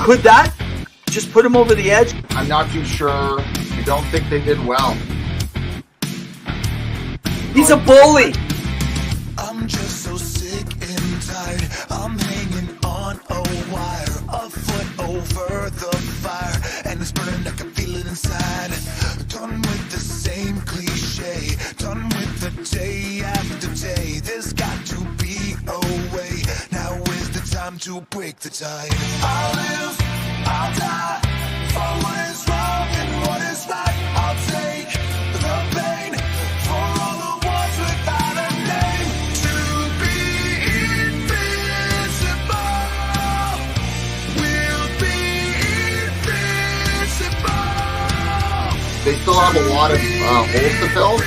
Could that just put him over the edge? I'm not too sure. I don't think they did well. He's a bully. I'm just so sick and tired. I'm hanging on a wire, a foot over the fire, and it's burning. I can feel it inside. Done with the same cliche. Done with the day after day. There's got to be a way. Now is the time to break the tie. I'll live, I'll die for what is wrong and what is right. I'll take the pain for all the ones without a name. To be invincible, we'll be invincible. They still have a lot of holes to fill.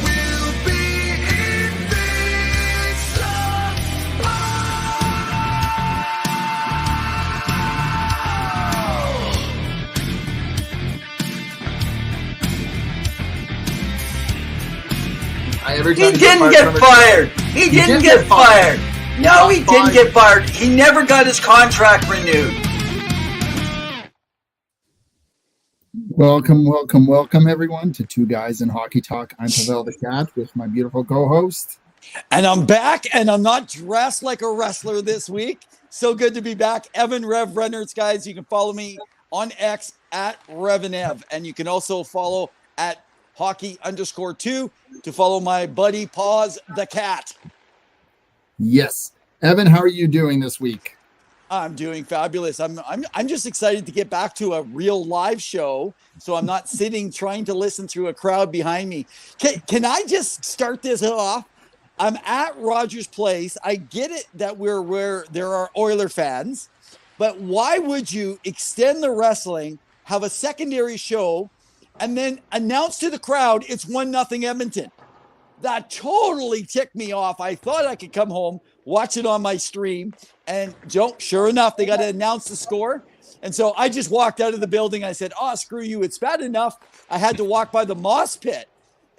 We'll be Every He time didn't get fired. He didn't get fired. No, he didn't get fired. He never got his contract renewed. Welcome, everyone, to Two Guys in Hockey Talk. I'm Pawel the Cat with my beautiful co-host. And I'm back, and I'm not dressed like a wrestler this week. So good to be back. Evan Rev Reynolds, guys. You can follow me on X at RevNev, and you can also follow at hockey_2 to follow my buddy Pawel the Cat. Yes. Evan, how are you doing this week? I'm doing fabulous. I'm just excited to get back to a real live show, so I'm not sitting trying to listen through a crowd behind me. Can I just start this off? I'm at Rogers Place. I get it that we're where there are Oiler fans, but why would you extend the wrestling, have a secondary show, and then announce to the crowd it's 1-0 Edmonton? That totally ticked me off. I thought I could come home, watch it on my stream, and sure enough, they got to announce the score. And so I just walked out of the building. I said, screw you. It's bad enough I had to walk by the moss pit.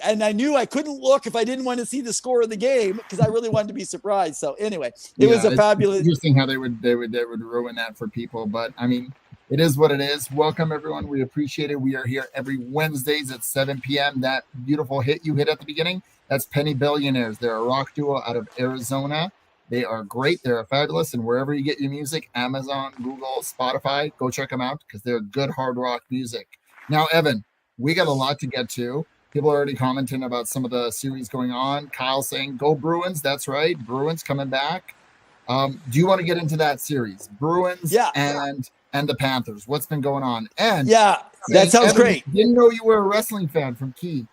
And I knew I couldn't look if I didn't want to see the score of the game because I really wanted to be surprised. So anyway, it was a fabulous. It's interesting how they would ruin that for people, but I mean, it is what it is. Welcome, everyone. We appreciate it. We are here every Wednesdays at 7 p.m. That beautiful hit you hit at the beginning, that's Penny Billionaires. They're a rock duo out of Arizona. They are great. They're fabulous. And wherever you get your music, Amazon, Google, Spotify, go check them out because they're good hard rock music. Now, Evan, we got a lot to get to. People are already commenting about some of the series going on. Kyle saying, go Bruins. That's right. Bruins coming back. Do you want to get into that series? Bruins and the Panthers. What's been going on? And that sounds great. Didn't know you were a wrestling fan from Key.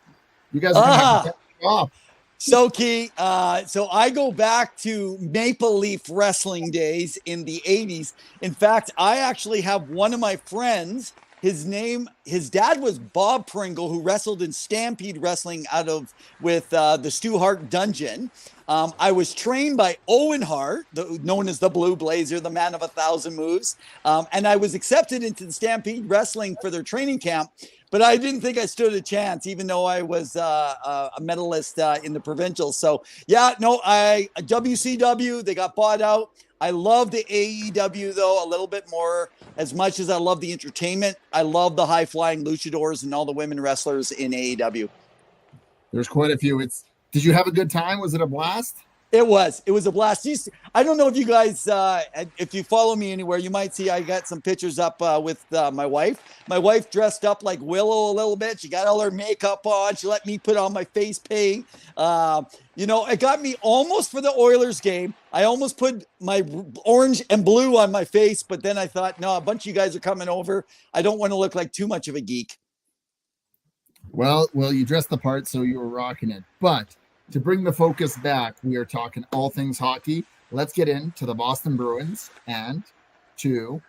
You guys are going to have to get off. So Key, so I go back to Maple Leaf wrestling days in the 80s. In fact, I actually have one of my friends. His dad was Bob Pringle, who wrestled in Stampede Wrestling with the Stu Hart Dungeon. I was trained by Owen Hart, known as the Blue Blazer, the man of 1,000 moves. And I was accepted into the Stampede Wrestling for their training camp, but I didn't think I stood a chance, even though I was a medalist in the provincials. So WCW, they got bought out. I love the AEW, though, a little bit more. As much as I love the entertainment, I love the high-flying luchadors and all the women wrestlers in AEW. There's quite a few. Did you have a good time? Was it a blast? It was a blast. I don't know if you guys, if you follow me anywhere, you might see I got some pictures up with my wife. My wife dressed up like Willow a little bit. She got all her makeup on. She let me put on my face paint. It got me almost for the Oilers game. I almost put my orange and blue on my face, but then I thought, no, a bunch of you guys are coming over. I don't want to look like too much of a geek. Well, you dressed the part, so you were rocking it. But to bring the focus back, we are talking all things hockey. Let's get into the Boston Bruins and to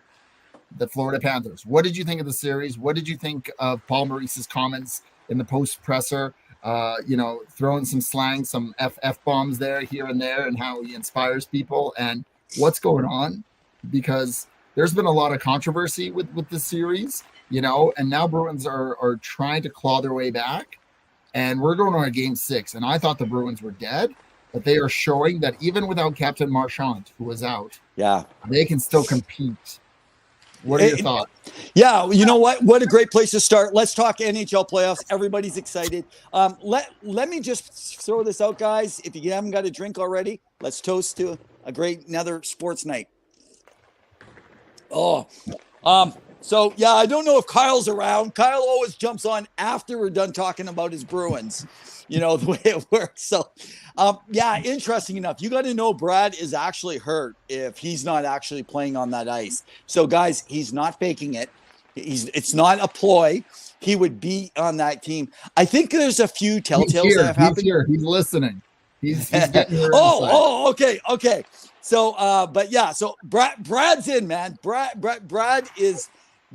the Florida Panthers. What did you think of the series? What did you think of Paul Maurice's comments in the post presser? Throwing some slang, some F-bombs there, here and there, and how he inspires people and what's going on, because there's been a lot of controversy with this series, and now Bruins are trying to claw their way back, and we're going on a game 6, and I thought the Bruins were dead, that they are showing that even without Captain Marchand, who was out, Yeah. they can still compete. What are your thoughts? Yeah, you know what? What a great place to start. Let's talk NHL playoffs. Everybody's excited. Let me just throw this out, guys. If you haven't got a drink already, let's toast to another sports night. So yeah, I don't know if Kyle's around. Kyle always jumps on after we're done talking about his Bruins. You know, the way it works. So, yeah, interesting enough. You got to know Brad is actually hurt if he's not actually playing on that ice. So, guys, he's not faking it. It's not a ploy. He would be on that team. I think there's a few telltales that have happened. He's here. He's listening. He's getting your okay. So, but yeah, so Brad's in, man. Brad is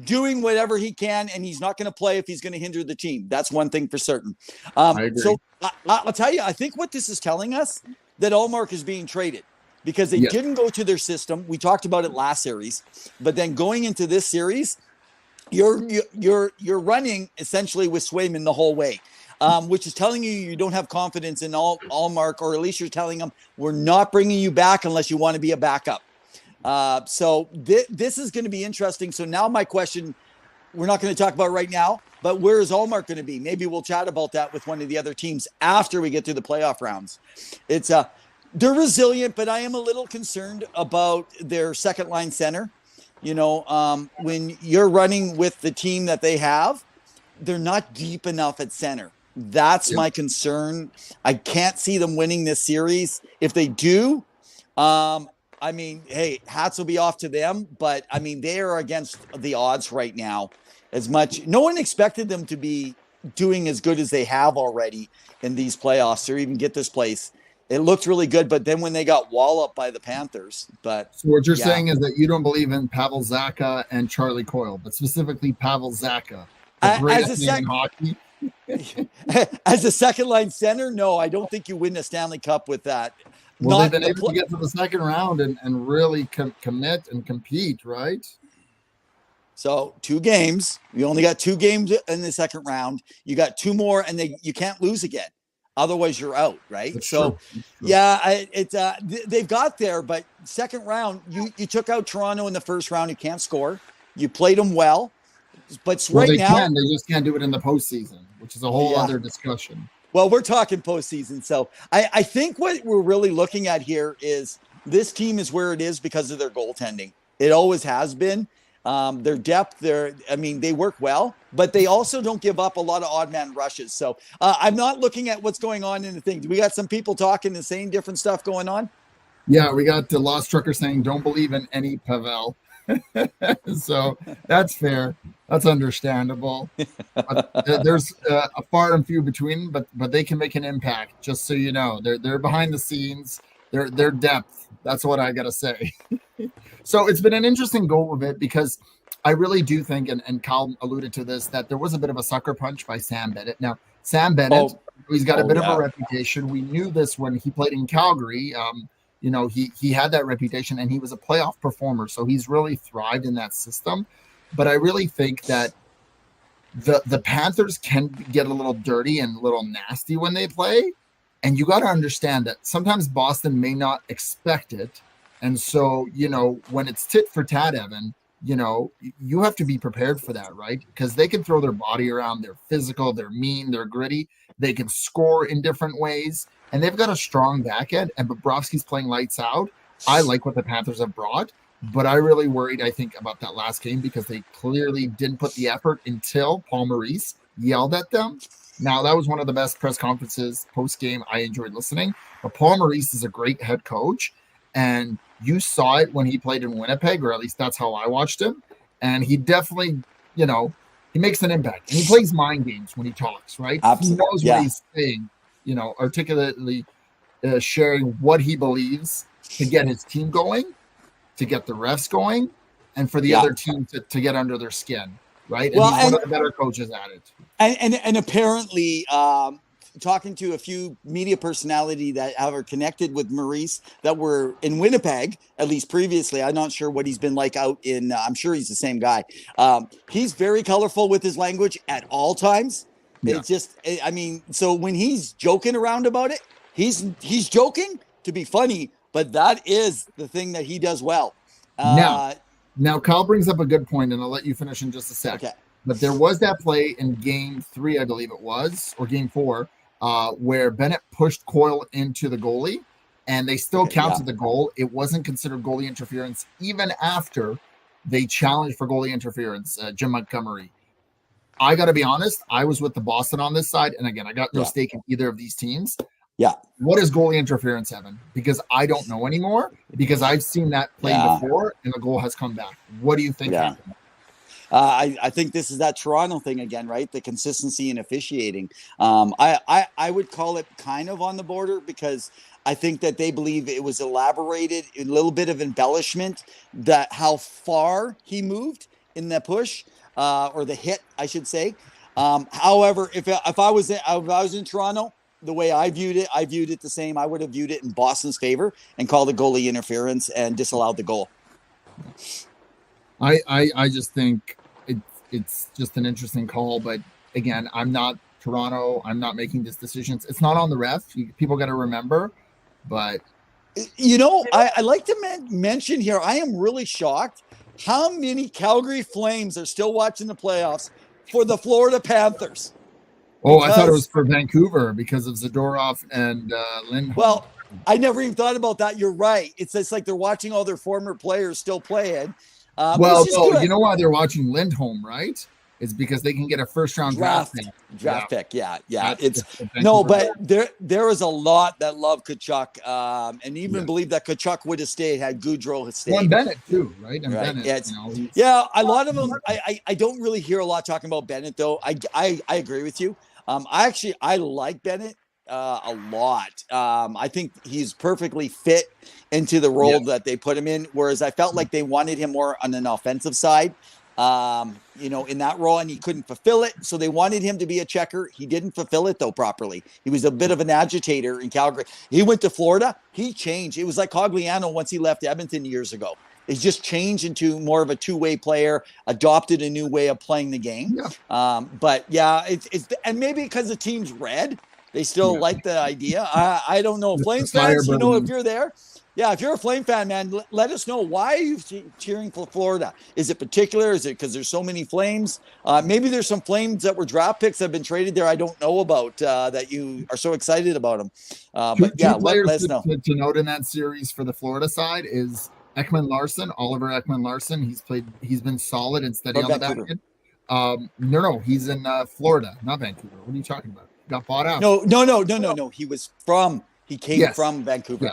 doing whatever he can, and he's not going to play if he's going to hinder the team. That's one thing for certain. So I'll tell you, I think what this is telling us that Allmark is being traded because they didn't go to their system. We talked about it last series, but then going into this series, you're running essentially with Swayman the whole way, which is telling you don't have confidence in Allmark, or at least you're telling them we're not bringing you back unless you want to be a backup. So this is going to be interesting. So now my question, we're not going to talk about right now, but where is Allmark going to be? Maybe we'll chat about that with one of the other teams after we get through the playoff rounds. They're resilient, but I am a little concerned about their second line center. You know, when you're running with the team that they have, they're not deep enough at center. That's my concern. I can't see them winning this series. If they do, I mean, hey, hats will be off to them, but I mean, they are against the odds right now as much. No one expected them to be doing as good as they have already in these playoffs or even get this place. It looked really good, but then when they got walloped by the Panthers, but so what you're saying is that you don't believe in Pawel Zacha and Charlie Coyle, but specifically Pawel Zacha, the greatest name in hockey. As a second line center, no, I don't think you win a Stanley Cup with that. Well, they've been able to get to the second round and really commit and compete, right? So 2 games. You only got 2 games in the second round. You got 2 more, and you can't lose again. Otherwise, you're out, right? That's so, true. yeah, they've got there, but second round, you took out Toronto in the first round. You can't score. You played them well, but they now they just can't do it in the postseason, which is a whole other discussion. Well, we're talking postseason. So I think what we're really looking at here is this team is where it is because of their goaltending. It always has been. Their depth, they work well, but they also don't give up a lot of odd man rushes. So I'm not looking at what's going on in the thing. We got some people talking and saying different stuff going on. Yeah, we got the Lost Trucker saying, don't believe in any Pavel. So that's fair. That's understandable. There's a far and few between, but they can make an impact. Just so you know, they're behind the scenes. Their depth. That's what I gotta say. So it's been an interesting go of it because I really do think, and Kyle alluded to this, that there was a bit of a sucker punch by Sam Bennett. Now Sam Bennett, he's got a bit of a reputation. We knew this when he played in Calgary. You know, he had that reputation and he was a playoff performer. So he's really thrived in that system. But I really think that the Panthers can get a little dirty and a little nasty when they play. And you got to understand that sometimes Boston may not expect it. And so, you know, when it's tit for tat, Evan, you know, you have to be prepared for that, right? Because they can throw their body around. They're physical, they're mean, they're gritty. They can score in different ways. And they've got a strong back end. And Bobrovsky's playing lights out. I like what the Panthers have brought. But I really worried, I think, about that last game because they clearly didn't put the effort until Paul Maurice yelled at them. Now, that was one of the best press conferences post-game I enjoyed listening. But Paul Maurice is a great head coach. And you saw it when he played in Winnipeg, or at least that's how I watched him. And he definitely, you know, he makes an impact. And he plays mind games when he talks, right? Absolutely. He knows what he's saying, you know, articulately sharing what he believes to get his team going, to get the refs going, and for the other team to get under their skin, right? And he's one of the better coaches at it. And apparently, talking to a few media personality that are connected with Maurice that were in Winnipeg, at least previously. I'm not sure what he's been like out in, I'm sure he's the same guy. He's very colorful with his language at all times. Yeah. It's just, I mean, so when he's joking around about it, he's joking to be funny, but that is the thing that he does well. Now Kyle brings up a good point, and I'll let you finish in just a sec. Okay. But there was that play in game 3, I believe it was, or game 4, where Bennett pushed Coyle into the goalie, and they still counted the goal. It wasn't considered goalie interference even after they challenged for goalie interference, Jim Montgomery. I got to be honest, I was with the Boston on this side, and again, I got no stake in either of these teams. Yeah. What is goalie interference, Evan? Because I don't know anymore, because I've seen that play before, and the goal has come back. What do you think happened? I think this is that Toronto thing again, right? The consistency in officiating. I would call it kind of on the border, because I think that they believe it was elaborated, a little bit of embellishment, that how far he moved in the push, or the hit, I should say. However, if I was in Toronto, the way I viewed it the same. I would have viewed it in Boston's favor and called the goalie interference and disallowed the goal. I just think it's just an interesting call, but again, I'm not Toronto. I'm not making these decisions. It's not on the ref. People got to remember, but I like to mention here, I am really shocked how many Calgary Flames are still watching the playoffs for the Florida Panthers. Oh, I thought it was for Vancouver because of Zadorov and Lindholm. Well, I never even thought about that. You're right. It's like they're watching all their former players still playing. No, you know why they're watching Lindholm, right? It's because they can get a first-round draft pick. Yeah. It's but there is a lot that love Tkachuk, and even believe that Tkachuk would have stayed had Goudreau stayed. Well, and Bennett too, right? And right. Bennett, a lot of them. I don't really hear a lot talking about Bennett though. I agree with you. I like Bennett a lot. I think he's perfectly fit into the role that they put him in. Whereas I felt like they wanted him more on an offensive side, in that role, and he couldn't fulfill it. So they wanted him to be a checker. He didn't fulfill it though properly. He was a bit of an agitator in Calgary. He went to Florida. He changed. It was like Cogliano once he left Edmonton years ago. He just changed into more of a two-way player, adopted a new way of playing the game. It's and maybe because the team's red, they still like the idea. I don't know. Flames fans, if you're there, if you're a Flame fan, man, let us know. Why are you cheering for Florida? Is it particular? Is it because there's so many Flames? Maybe there's some Flames that were draft picks that have been traded there I don't know about, that you are so excited about them. Let us know. To note in that series for the Florida side is Oliver Ekman Larson. He's been solid and steady on the back end. No, he's in Florida, not Vancouver. What are you talking about? Got bought out. No. He came from Vancouver.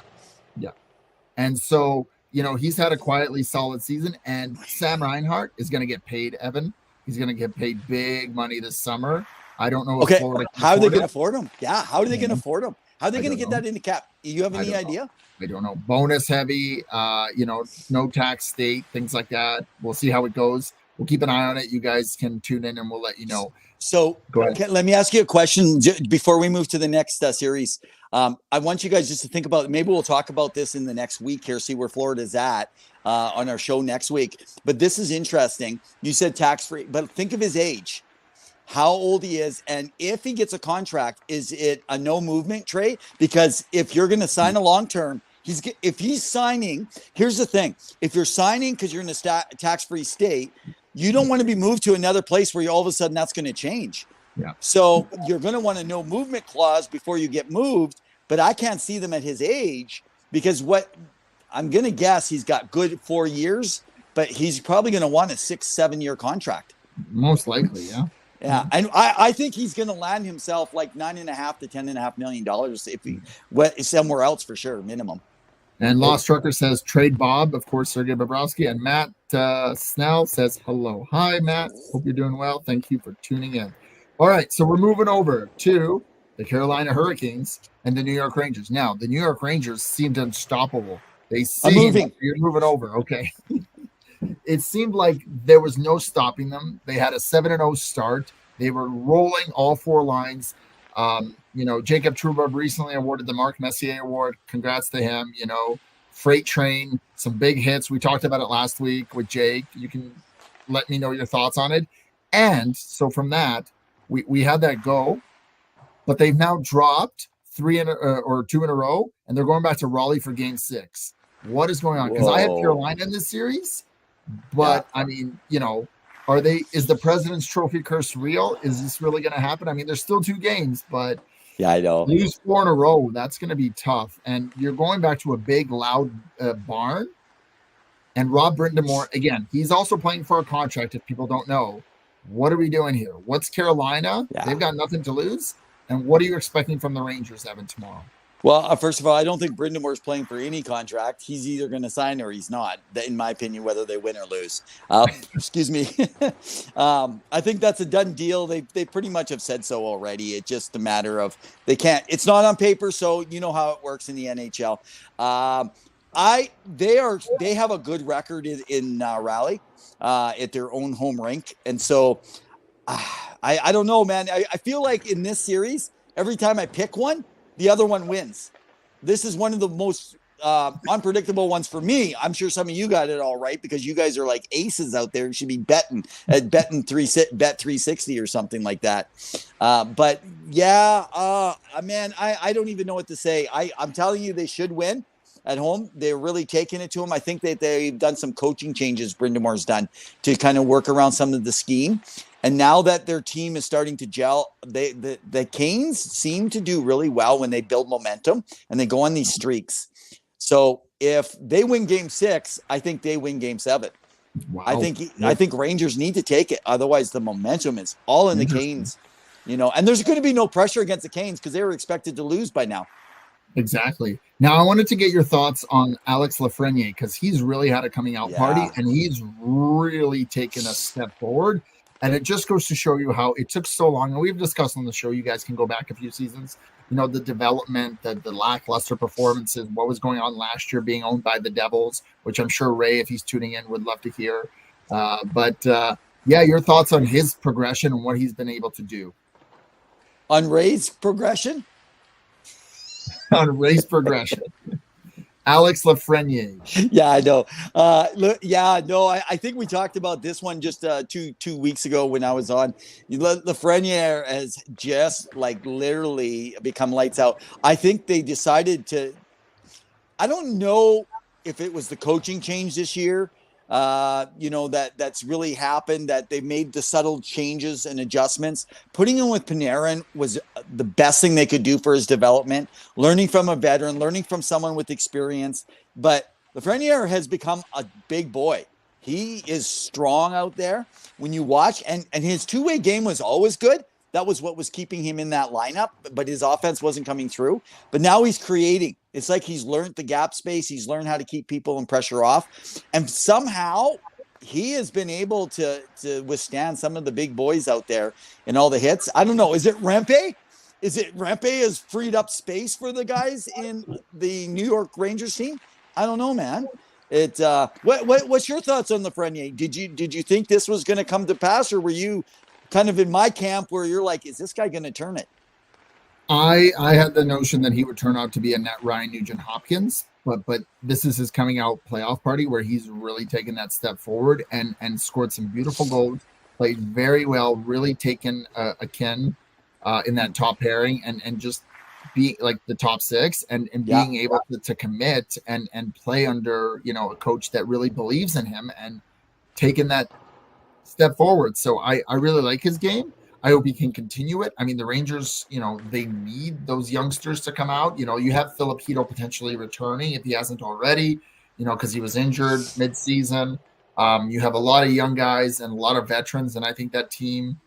Yeah. And so, he's had a quietly solid season, and Sam Reinhart is going to get paid, Evan. He's going to get paid big money this summer. I don't know if Florida how are they going to afford him? Yeah, how are they going to afford him? How are they going to get that in the cap? You have any idea? I don't know. Bonus heavy, no tax state, things like that. We'll see how it goes. We'll keep an eye on it. You guys can tune in and we'll let you know. So go ahead. Let me ask you a question before we move to the next series. I want you guys just to think about, maybe we'll talk about this in the next week here, see where Florida's at on our show next week. But this is interesting. You said tax-free, but think of his age, how old he is. And if he gets a contract, is it a no movement trade? Because if you're going to sign a long-term, if he's signing, here's the thing. If you're signing because you're in a tax-free state, you don't want to be moved to another place where all of a sudden that's going to change. Yeah. So you're going to want a no movement clause before you get moved. But I can't see them at his age, because what I'm going to guess, he's got good 4 years, but he's probably going to want a 6-7 year contract. Most likely. Yeah. Yeah. And I think he's going to land himself like $9.5 to $10.5 million if he went somewhere else for sure, minimum. And Lost Trucker says, trade Bob, of course, Sergei Bobrovsky. And Matt Snell says, hello. Hi, Matt. Hope you're doing well. Thank you for tuning in. All right, so we're moving over to the Carolina Hurricanes and the New York Rangers. Now, the New York Rangers seemed unstoppable. You're moving over. Okay. It seemed like there was no stopping them. They had a 7-0 start. They were rolling all four lines. Jacob Trouba recently awarded the Marc Messier Award. Congrats to him. Freight Train, some big hits. We talked about it last week with Jake. You can let me know your thoughts on it. And so from that, we had that go, but they've now dropped 2 in a row, and they're going back to Raleigh for Game 6. What is going on? Because I have Carolina in this series, but I mean, is the President's Trophy curse real? Is this really going to happen? I mean, there's still 2 games, but yeah, I know. Lose 4 in a row, that's going to be tough. And you're going back to a big, loud barn. And Rob Brindamore, again, he's also playing for a contract, if people don't know. What are we doing here? What's Carolina? Yeah. They've got nothing to lose. And what are you expecting from the Rangers, Evan, tomorrow? Well, first of all, I don't think Brindamore's playing for any contract. He's either going to sign or he's not, in my opinion, whether they win or lose. Excuse me. I think that's a done deal. They pretty much have said so already. It's just a matter of they can't. It's not on paper, so you know how it works in the NHL. They have a good record in Raleigh at their own home rink, and so I don't know, man. I feel like in this series, every time I pick one, the other one wins. This is one of the most unpredictable ones for me. I'm sure some of you got it all right because you guys are like aces out there. You should be betting bet 360 or something like that. But yeah, man, I don't even know what to say. I'm telling you, they should win at home. They're really taking it to them. I think that they've done some coaching changes. Brindamore's done to kind of work around some of the scheme. And now that their team is starting to gel, the Canes seem to do really well when they build momentum and they go on these streaks. So if they win Game 6, I think they win Game 7. Wow. I think Rangers need to take it. Otherwise, the momentum is all in the Canes. And there's going to be no pressure against the Canes because they were expected to lose by now. Exactly. Now, I wanted to get your thoughts on Alex Lafreniere because he's really had a coming out party and he's really taken a step forward. And it just goes to show you how it took so long. And we've discussed on the show, you guys can go back a few seasons, the development, the lackluster performances, what was going on last year being owned by the Devils, which I'm sure Ray, if he's tuning in, would love to hear. But your thoughts on his progression and what he's been able to do. On Ray's progression? On Ray's progression. Alex Lafreniere. Yeah, I know. I think we talked about this one just two weeks ago when I was on. Lafreniere has just literally become lights out. I think they decided to. I don't know if it was the coaching change this year. That's really happened, that they made the subtle changes and adjustments. Putting him with Panarin was the best thing they could do for his development, learning from a veteran, learning from someone with experience. But Lafreniere has become a big boy. He is strong out there when you watch, and his two-way game was always good. That was what was keeping him in that lineup, but his offense wasn't coming through. But now he's creating. It's like he's learned the gap space. He's learned how to keep people and pressure off. And somehow he has been able to withstand some of the big boys out there in all the hits. I don't know. Is it Rempe? Has freed up space for the guys in the New York Rangers team? I don't know, man. What's your thoughts on Lafreniere? Did you think this was going to come to pass, or were you kind of in my camp where you're like, is this guy going to turn it? I had the notion that he would turn out to be a net Ryan Nugent-Hopkins, but this is his coming out playoff party where he's really taken that step forward and scored some beautiful goals, played very well, really taken a ken in that top pairing and just being like the top six and being able to commit and play under, a coach that really believes in him and taking that step forward. So I really like his game. I hope he can continue it. I mean, the Rangers, they need those youngsters to come out. You have Philip Hito potentially returning if he hasn't already, because he was injured mid-season. You have a lot of young guys and a lot of veterans, and I think that team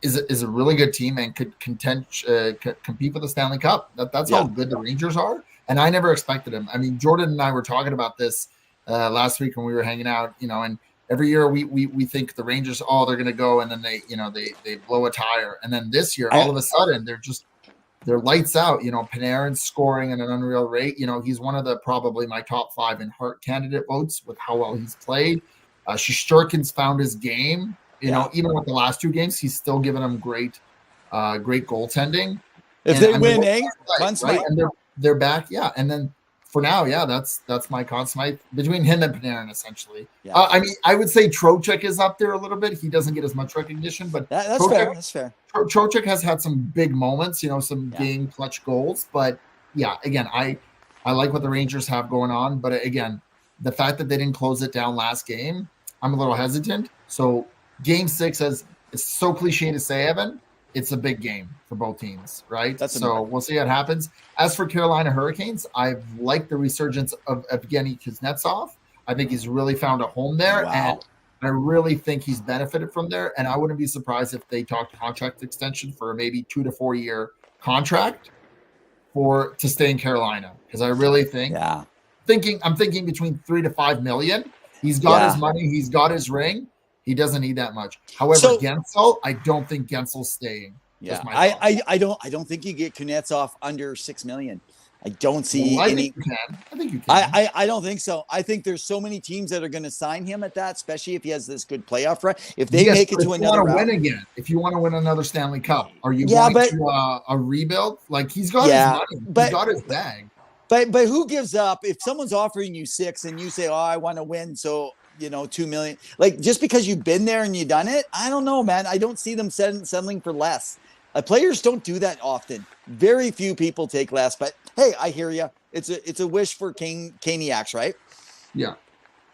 is a really good team and could compete for the Stanley Cup. That's how good the Rangers are, and I never expected him. I mean, Jordan and I were talking about this last week when we were hanging out, and every year we think the Rangers, they're going to go, and then they blow a tire. And then this year, all of a sudden, they're lights out. Panarin's scoring at an unreal rate. He's one of probably my top 5 in Hart candidate votes with how well he's played. Shesterkin's found his game. Even with the last 2 games, he's still giving them great goaltending. If they win, Conn Smythe. Right? And they're back. Yeah. And then for now, yeah, that's my Conn Smythe between him and Panarin, essentially. Yeah. I mean, I would say Trocheck is up there a little bit. He doesn't get as much recognition, but That's fair. That's fair. Trocheck has had some big moments, some Yeah. game clutch goals. But yeah, again, I like what the Rangers have going on. But again, the fact that they didn't close it down last game, I'm a little hesitant. So game 6, as it's so cliche to say, Evan, it's a big game for both teams, right? So we'll see what happens. As for Carolina Hurricanes, I've liked the resurgence of Evgeny Kuznetsov. I think he's really found a home there, and I really think he's benefited from there. And I wouldn't be surprised if they talked contract extension for maybe 2 to 4 year contract to stay in Carolina, because I really think I'm thinking between 3 to 5 million. He's got his money, he's got his ring. He doesn't need that much. However, Gensel, I don't think Gensel's staying. Yeah, I don't think you get Kuznetsov under $6 million. I don't see I any. Think you can. I think you can. I don't think so. I think there's so many teams that are going to sign him at that, especially if he has this good playoff run. If they make it to another round, win again. If you want to win another Stanley Cup, are you going to a rebuild? Like, he's got his money, he's got his bag. But who gives up if someone's offering you 6 and you say, "Oh, I want to win," so 2 million. Like, just because you've been there and you've done it, I don't know, man. I don't see them settling for less. Players don't do that often. Very few people take less. But hey, I hear you. It's a wish for Caniacs, right? Yeah.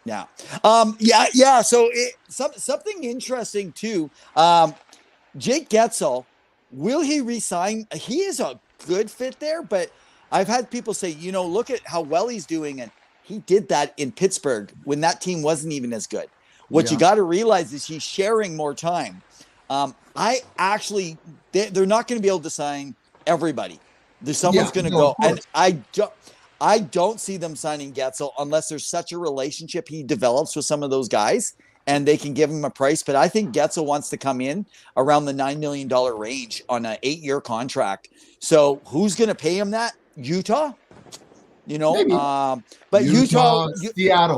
Yeah. Yeah. So something interesting too. Jake Getzel, will he resign? He is a good fit there, but I've had people say, look at how well he's doing, and he did that in Pittsburgh when that team wasn't even as good. What you got to realize is he's sharing more time. They're not going to be able to sign everybody. Someone's going to go, and I don't see them signing Getzel unless there's such a relationship he develops with some of those guys and they can give him a price. But I think Getzel wants to come in around the $9 million range on an 8-year contract. So who's going to pay him that? Utah? But Utah,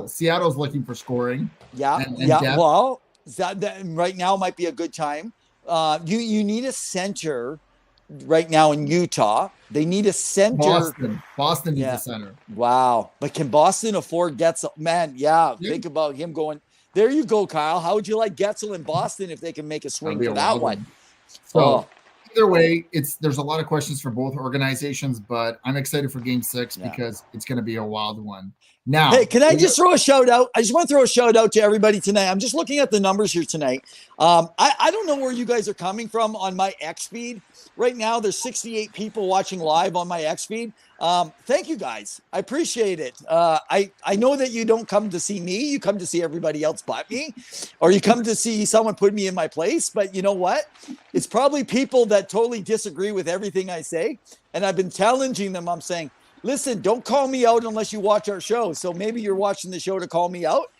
Seattle's looking for scoring. Depth. Well, that right now might be a good time. You need a center right now in Utah. They need a center. Boston needs a center. Wow. But can Boston afford Getzel? Man, think about him going. There you go, Kyle. How would you like Getzel in Boston if they can make a swing to that one? So either way, there's a lot of questions for both organizations, but I'm excited for game 6 because it's going to be a wild one. Now, hey, can I just throw a shout out? I just want to throw a shout out to everybody tonight. I'm just looking at the numbers here tonight. I don't know where you guys are coming from on my X feed. Right now, there's 68 people watching live on my X feed. Thank you guys. I appreciate it. I know that you don't come to see me. You come to see everybody else but me, or you come to see someone put me in my place. But you know what? It's probably people that totally disagree with everything I say. And I've been challenging them. I'm saying, listen, don't call me out unless you watch our show. So maybe you're watching the show to call me out.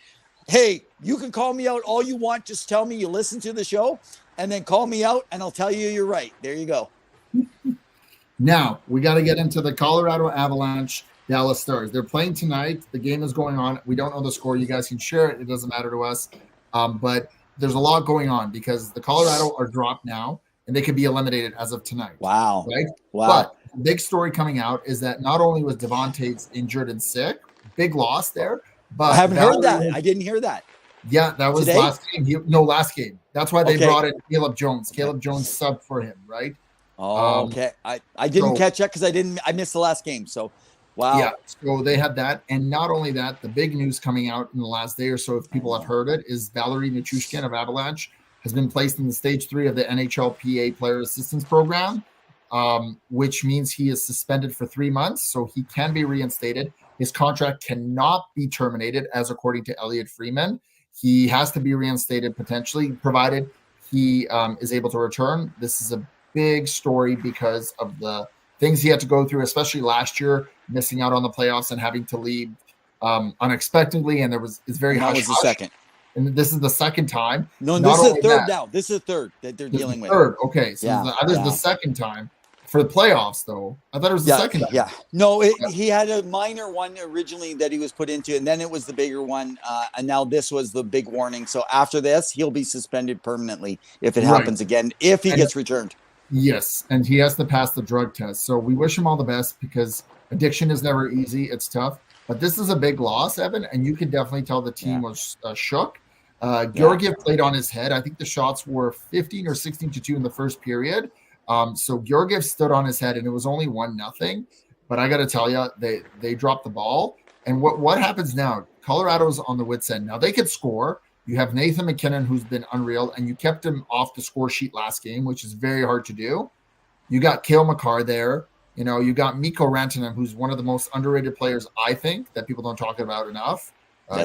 Hey, you can call me out all you want. Just tell me you listen to the show and then call me out and I'll tell you you're right. There you go. Now, we got to get into the Colorado Avalanche Dallas Stars. They're playing tonight. The game is going on. We don't know the score. You guys can share it. It doesn't matter to us. But there's a lot going on because the Colorado are dropped now and they could be eliminated as of tonight. Wow. Right? Wow. But the big story coming out is that not only was Devontae's injured and sick, big loss there, but I haven't heard that. I didn't hear that. Yeah, that was today? Last game. Last game. That's why they brought in Caleb Jones. Caleb Jones subbed for him, right? Oh, okay. I didn't catch that because I missed the last game. So, wow. Yeah. So they had that, and not only that, the big news coming out in the last day or so, if people have heard it, is Valerie Nichushkin of Avalanche has been placed in the stage 3 of the NHL PA Player Assistance Program, which means he is suspended for 3 months. So he can be reinstated. His contract cannot be terminated, as according to Elliot Freeman. He has to be reinstated potentially, provided he is able to return. This is a big story because of the things he had to go through, especially last year, missing out on the playoffs and having to leave unexpectedly. And it's very hush. That was the second. And this is the second time. No, this is the third now. This is the third that they're dealing with. Third. Okay. So this is the second time. For the playoffs, though, I thought it was the second time. Yeah. No, he had a minor one originally that he was put into, and then it was the bigger one, and now this was the big warning. So after this, he'll be suspended permanently if it happens again, if he gets returned. Yes, and he has to pass the drug test. So we wish him all the best because Addiction is never easy. It's tough. But this is a big loss, Evan, and you can definitely tell the team was shook. Georgiev played on his head. I think the shots were 15 or 16-2 in the first period. So Georgiev stood on his head, and it was only 1-0. But I got to tell you, they dropped the ball. And what happens now? Colorado's on the wits end. Now they could score. You have Nathan McKinnon, who's been unreal, and you kept him off the score sheet last game, which is very hard to do. You got Cale Makar there. You got Mikko Rantanen, who's one of the most underrated players, I think, that people don't talk about enough.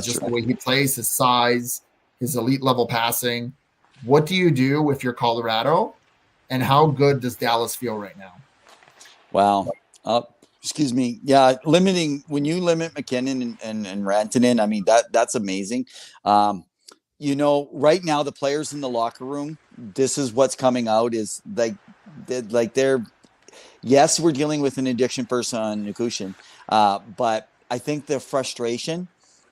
Just the way he plays, his size, his elite level passing. What do you do if you're Colorado? And how good does Dallas feel right now? Wow. Excuse me. Yeah, when you limit McKinnon and Rantanen, I mean, that's amazing. Right now the players in the locker room, this is what's coming out is they're yes, we're dealing with an addiction person on Nikushin, but I think the frustration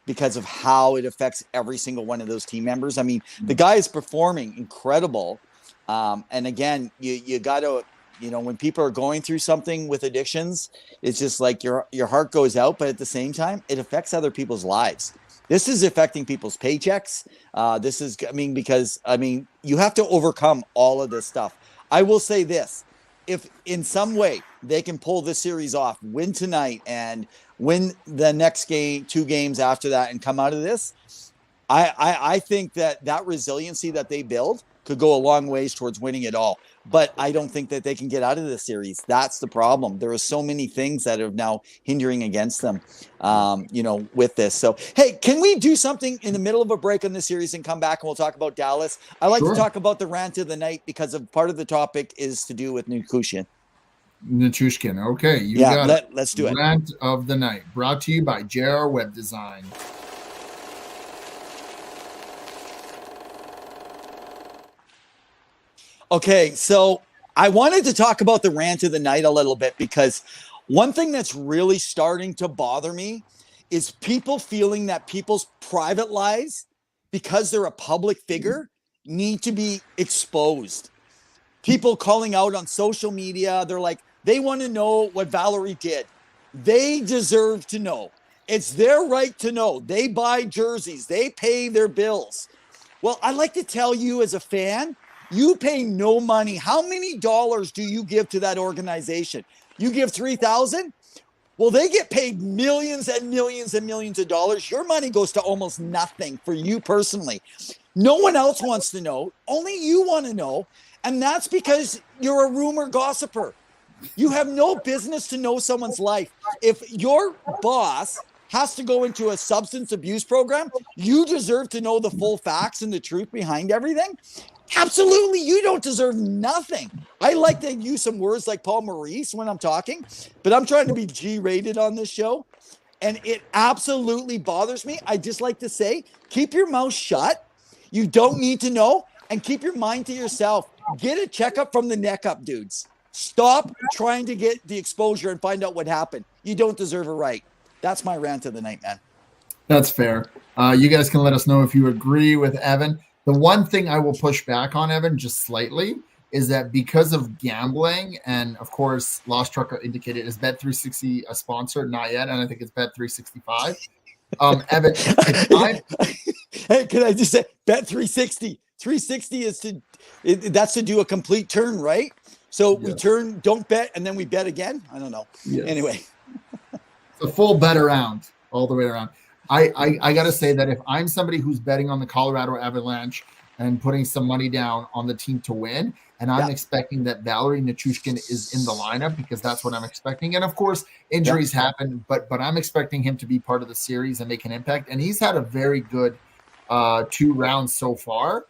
because of how it affects every single one of those team members. I mean, the guy is performing incredible. And again, you got to, when people are going through something with addictions, it's just like your heart goes out, but at the same time, it affects other people's lives. This is affecting people's paychecks. Because you have to overcome all of this stuff. I will say this. If in some way they can pull this series off, win tonight and win the next game, 2 games after that and come out of this, I think that resiliency that they build could go a long ways towards winning it all. But I don't think that they can get out of this series. That's the problem. There are so many things that are now hindering against them, with this. So, hey, can we do something in the middle of a break on this series and come back and we'll talk about Dallas? I like to talk about the rant of the night because of part of the topic is to do with Nikushin. Okay, let's do it. Rant of the night, brought to you by JR Web Design. Okay, so I wanted to talk about the rant of the night a little bit because one thing that's really starting to bother me is people feeling that people's private lives, because they're a public figure, need to be exposed. People calling out on social media, they're like, they want to know what Valerie did. They deserve to know. It's their right to know. They buy jerseys. They pay their bills. Well, I'd like to tell you as a fan, you pay no money. How many dollars do you give to that organization? You give $3,000? Well, they get paid millions and millions and millions of dollars. Your money goes to almost nothing for you personally. No one else wants to know. Only you want to know. And that's because you're a rumor gossiper. You have no business to know someone's life. If your boss has to go into a substance abuse program, you deserve to know the full facts and the truth behind everything. Absolutely, you don't deserve nothing. I like to use some words like Paul Maurice when I'm talking, but I'm trying to be G-rated on this show, and it absolutely bothers me. I just like to say, keep your mouth shut. You don't need to know, and keep your mind to yourself. Get a checkup from the neck up, dudes. Stop trying to get the exposure and find out what happened. You don't deserve a right. That's my rant of the night, man. That's fair. You guys can let us know if you agree with Evan. The one thing I will push back on, Evan, just slightly, is that because of gambling, and of course, Lost Trucker indicated, is Bet360 a sponsor? Not yet, and I think it's Bet365. Evan, hey, can I just say Bet360? 360 is that's to do a complete turn, right? So we turn, don't bet, and then we bet again. I don't know. Yes. Anyway, it's a full bet around, all the way around. I got to say that if I'm somebody who's betting on the Colorado Avalanche and putting some money down on the team to win, and I'm expecting that Valerie Nichushkin is in the lineup because that's what I'm expecting. And of course, injuries happen, but I'm expecting him to be part of the series and make an impact. And he's had a very good 2 rounds so far.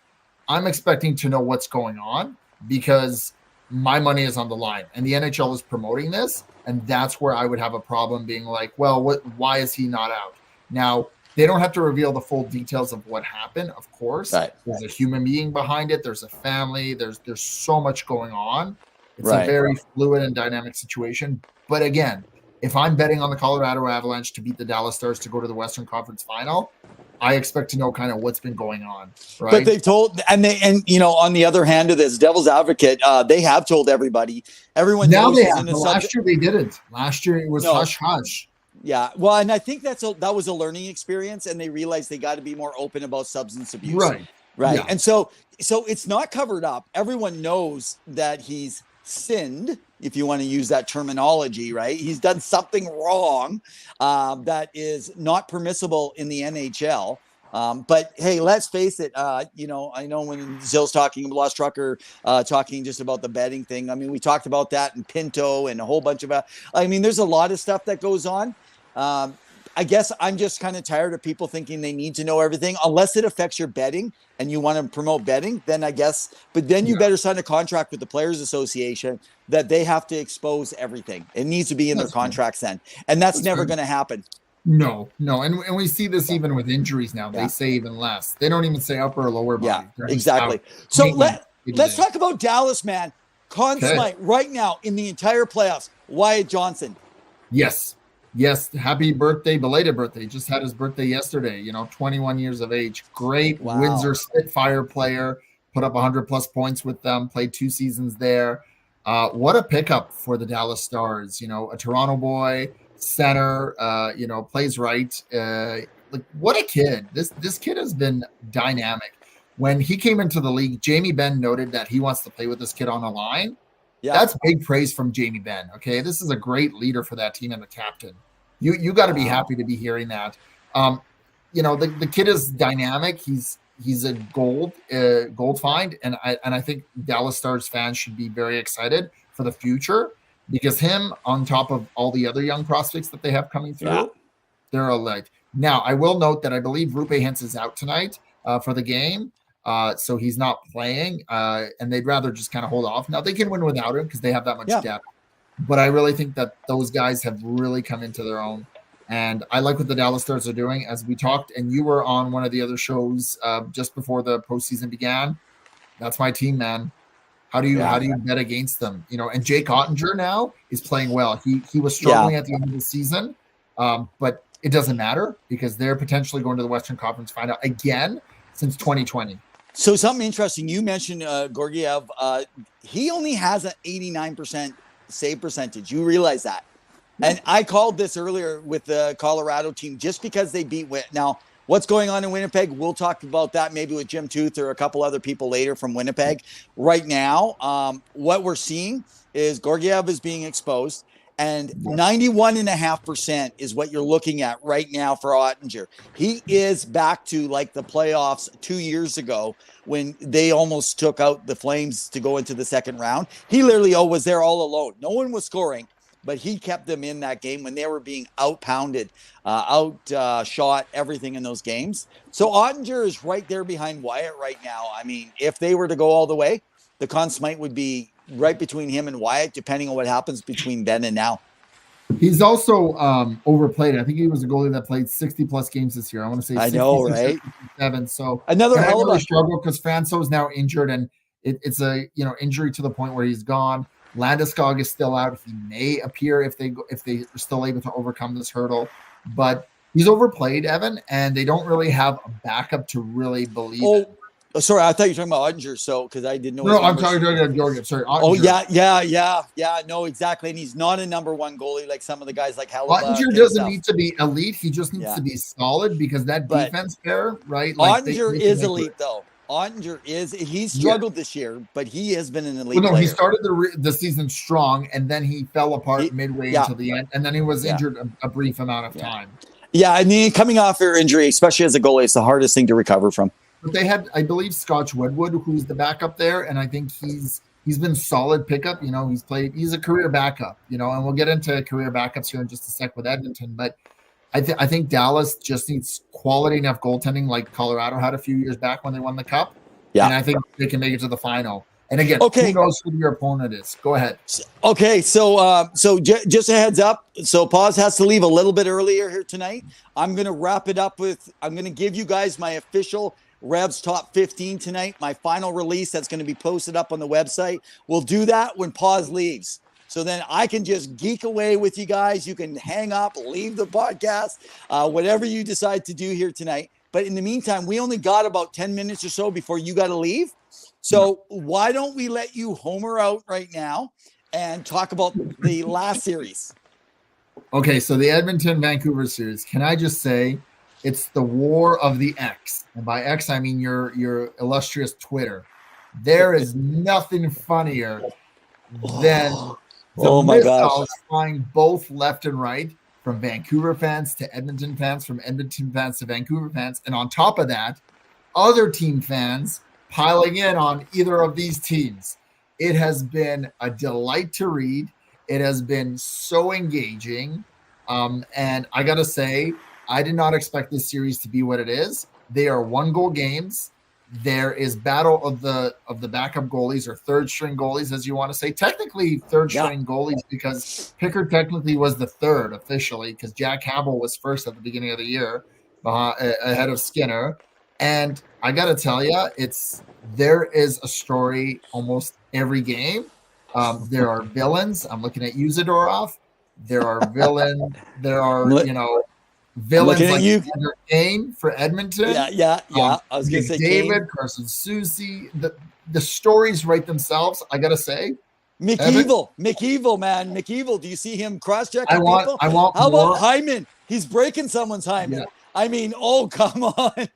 I'm expecting to know what's going on because my money is on the line, and the NHL is promoting this, and that's where I would have a problem being like, well, why is he not out? Now, they don't have to reveal the full details of what happened, of course. Right. There's a human being behind it. There's a family. There's so much going on. It's a very fluid and dynamic situation. But again, if I'm betting on the Colorado Avalanche to beat the Dallas Stars to go to the Western Conference Final, I expect to know kind of what's been going on, right? But they've told, and on the other hand of this, devil's advocate, they have told everybody. Everyone now knows they he's have. in a Last year they didn't. Last year it was hush hush. Yeah, well, and I think that was a learning experience, and they realized they got to be more open about substance abuse. Right. Yeah. And so it's not covered up. Everyone knows that he's sinned, if you want to use that terminology, right? He's done something wrong that is not permissible in the NHL. But hey, let's face it. I know when Zill's talking, Lost Trucker talking just about the betting thing. I mean, we talked about that in Pinto and a whole bunch of. There's a lot of stuff that goes on. I guess I'm just kind of tired of people thinking they need to know everything, unless it affects your betting and you want to promote betting. Then I guess, but then you better sign a contract with the Players Association that they have to expose everything. It needs to be in their contracts then, and that's never going to happen. No, and we see this even with injuries now. They say even less. They don't even say upper or lower body. Yeah, exactly. So let's talk about Dallas, man. Conn Smythe right now in the entire playoffs. Wyatt Johnson. Yes. Happy birthday, belated birthday. Just had his birthday yesterday. 21 years of age. Great Windsor Spitfire player. Put up 100+ points with them. Played 2 seasons there. What a pickup for the Dallas Stars. A Toronto boy. Center, plays right. What a kid. This kid has been dynamic. When he came into the league, Jamie Benn noted that he wants to play with this kid on the line. Yeah. That's big praise from Jamie Benn. Okay. This is a great leader for that team and the captain. You got to be happy to be hearing that. The kid is dynamic. He's a gold find. And I think Dallas Stars fans should be very excited for the future. Because him, on top of all the other young prospects that they have coming through, they're elite. Now, I will note that I believe Rupe Hintz is out tonight for the game, so he's not playing, and they'd rather just kind of hold off. Now, they can win without him because they have that much depth. But I really think that those guys have really come into their own. And I like what the Dallas Stars are doing. As we talked, and you were on one of the other shows just before the postseason began, that's my team, man. How do you bet against them? And Jake Ottinger now is playing well. He was struggling at the end of the season, but it doesn't matter because they're potentially going to the Western Conference Final again since 2020. So something interesting. You mentioned Georgiev. He only has an 89% save percentage. You realize that? And I called this earlier with the Colorado team just because they beat now. What's going on in Winnipeg? We'll talk about that maybe with Jim Tooth or a couple other people later from Winnipeg. Right now, what we're seeing is Georgiev is being exposed, and 91.5% is what you're looking at right now for Ottinger. He is back to like the playoffs 2 years ago when they almost took out the Flames to go into the second round. He literally was there all alone. No one was scoring. But he kept them in that game when they were being outpounded, outshot, everything in those games. So Ottinger is right there behind Wyatt right now. I mean, if they were to go all the way, the Conn Smythe would be right between him and Wyatt, depending on what happens between then and now. He's also overplayed. I think he was a goalie that played 60+ games this year. I want to say 67. So another hell of a struggle because Franco is now injured, and it's a injury to the point where he's gone. Landeskog is still out. He may appear if they are still able to overcome this hurdle, but he's overplayed, Evan, and they don't really have a backup to really believe in. Oh, sorry, I thought you were talking about Ottinger, so because I didn't know. No, I'm talking about Georgiev. Sorry. Ottinger. Yeah. No, exactly, and he's not a number one goalie like some of the guys like Hellebuyck. Ottinger doesn't need to be elite. He just needs to be solid because that defense pair, right? Ottinger is elite, though. Ottinger he's struggled this year, but he has been an elite player. He started the season strong, and then he fell apart midway until the end, and then he was injured a brief amount of time. Yeah, I mean, coming off your injury, especially as a goalie, it's the hardest thing to recover from. But they had, I believe, Scotch Wedgwood, who's the backup there, and I think he's been solid pickup. He's a career backup, and we'll get into career backups here in just a sec with Edmonton, but I think Dallas just needs quality enough goaltending like Colorado had a few years back when they won the Cup. Yeah. And I think they can make it to the final. And again, who knows who your opponent is? Go ahead. Okay, so just a heads up. So Paz has to leave a little bit earlier here tonight. I'm going to wrap it up I'm going to give you guys my official Revs Top 15 tonight, my final release that's going to be posted up on the website. We'll do that when Paz leaves. So then I can just geek away with you guys. You can hang up, leave the podcast, whatever you decide to do here tonight. But in the meantime, we only got about 10 minutes or so before you got to leave. So why don't we let you homer out right now and talk about the last series? Okay, so the Edmonton Vancouver series. Can I just say, it's the war of the X, and by X I mean your illustrious Twitter. There is nothing funnier than the missiles flying both left and right, from Vancouver fans to Edmonton fans, from Edmonton fans to Vancouver fans, and on top of that, other team fans piling in on either of these teams. It has been a delight to read. It has been so engaging. And I got to say, I did not expect this series to be what it is. They are 1-goal games. There is battle of the backup goalies, or third string goalies, as you want to say. Technically third string goalies, because Pickard technically was the third officially, because Jack Habel was first at the beginning of the year, ahead of Skinner. And I got to tell you, there is a story almost every game. There are villains. I'm looking at Usadorov. There are villains. There are, villains like Kane for Edmonton. Yeah. I was going to say David, Kane. Carson Susie. The stories write themselves, I got to say. McEvil, man. McEvil, do you see him cross-checking people? I want How more. about Hyman? He's breaking someone's Hyman. Yeah. I mean, oh, come on.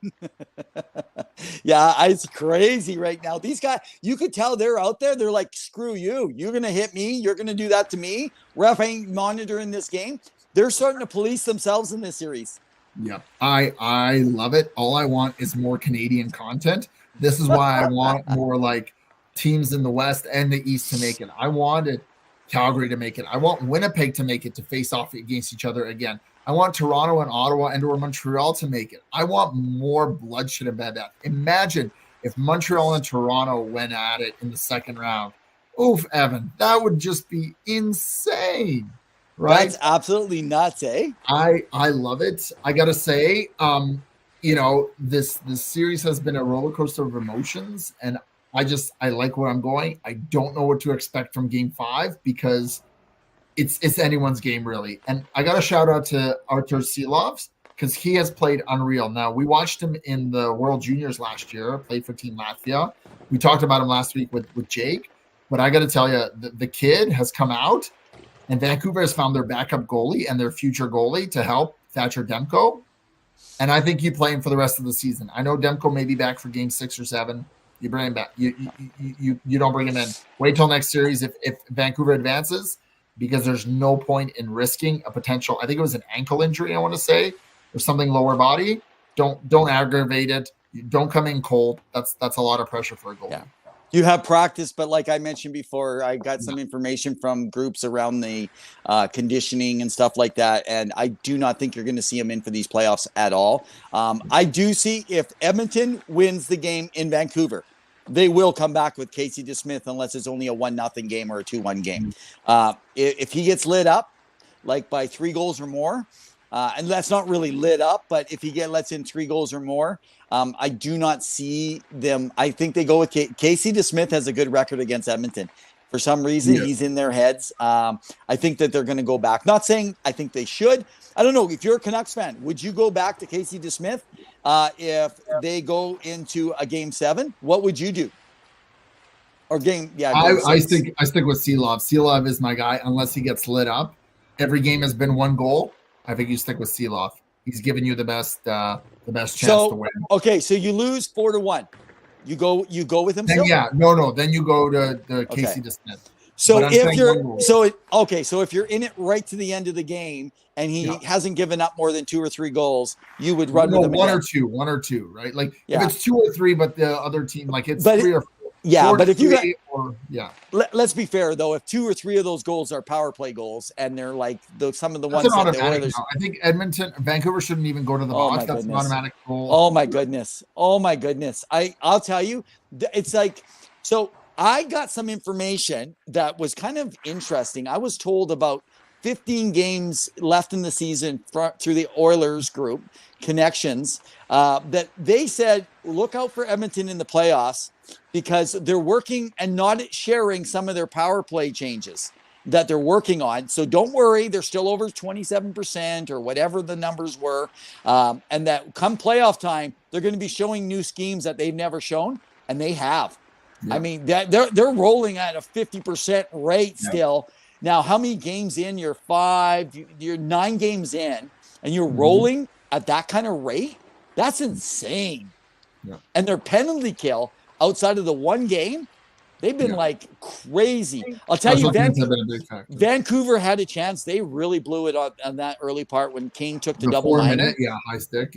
Yeah, it's crazy right now. These guys, you could tell they're out there. They're like, screw you. You're going to hit me. You're going to do that to me. Ref ain't monitoring this game. They're starting to police themselves in this series. Yeah, I love it. All I want is more Canadian content. This is why I want more like teams in the West and the East to make it. I wanted Calgary to make it. I want Winnipeg to make it, to face off against each other again. I want Toronto and Ottawa and/or Montreal to make it. I want more bloodshed and bad death. Imagine if Montreal and Toronto went at it in the second round. Oof, Evan, that would just be insane, right? That's absolutely nuts, eh? I love it. I gotta say, this series has been a roller coaster of emotions, and I like where I'm going. I don't know what to expect from Game 5, because it's anyone's game, really. And I got to shout out to Artur Silovs, because he has played unreal. Now, we watched him in the World Juniors last year, played for Team Latvia. We talked about him last week with Jake. But I got to tell you, the kid has come out, and Vancouver has found their backup goalie and their future goalie to help, Thatcher Demko. And I think you play him for the rest of the season. I know Demko may be back for Game 6 or 7. You bring him back. You don't bring him in. Wait till next series if Vancouver advances, because there's no point in risking a potential. I think it was an ankle injury, I want to say, or something lower body. Don't aggravate it. You don't come in cold. That's a lot of pressure for a goalie. Yeah. You have practice, but like I mentioned before, I got some information from groups around the conditioning and stuff like that, and I do not think you're going to see him in for these playoffs at all. I do see if Edmonton wins the game in Vancouver, they will come back with Casey DeSmith, unless it's only a 1-0 game or a 2-1 game. If he gets lit up, like by 3 goals or more, and that's not really lit up, but if he lets in 3 goals or more, I do not see them. I think they go with Casey DeSmith has a good record against Edmonton. For some reason, he's in their heads. I think that they're going to go back. Not saying I think they should. I don't know. If you're a Canucks fan, would you go back to Casey DeSmith if they go into a Game 7? What would you do? Or game? Yeah, I stick with Selov. Selov is my guy, unless he gets lit up. Every game has been 1 goal. I think you stick with Selov. He's giving you the best chance to win. Okay, so you lose 4-1. You go with him. Then, no. Then you go to Casey DeSmith. So if you're in it right to the end of the game and he hasn't given up more than 2 or 3 goals, you would run with him. One or two, right? Like if it's 2 or 3, but the other team, like it's 3 or 4. Yeah, but if you got, let's be fair though. If 2 or 3 of those goals are power play goals, and they're like some of the that's ones an that automatic. I think Vancouver shouldn't even go to the box. That's an automatic goal. Oh my goodness! I'll tell you, it's like so. I got some information that was kind of interesting. I was told about 15 games left in the season through the Oilers group connections that they said look out for Edmonton in the playoffs, because they're working and not sharing some of their power play changes. that they're working on. So don't worry, they're still over 27% or whatever the numbers were. And that come playoff time, they're going to be showing new schemes that they've never shown, and they have. Yeah. I mean, they're rolling at a 50% rate still. Now, how many games in? You're 9 games in, and you're rolling at that kind of rate? That's insane. Yeah. And their penalty kill outside of the one game, they've been like crazy. I'll tell you, Vancouver had a chance. They really blew it on that early part when King took the double 4-minute, high stick,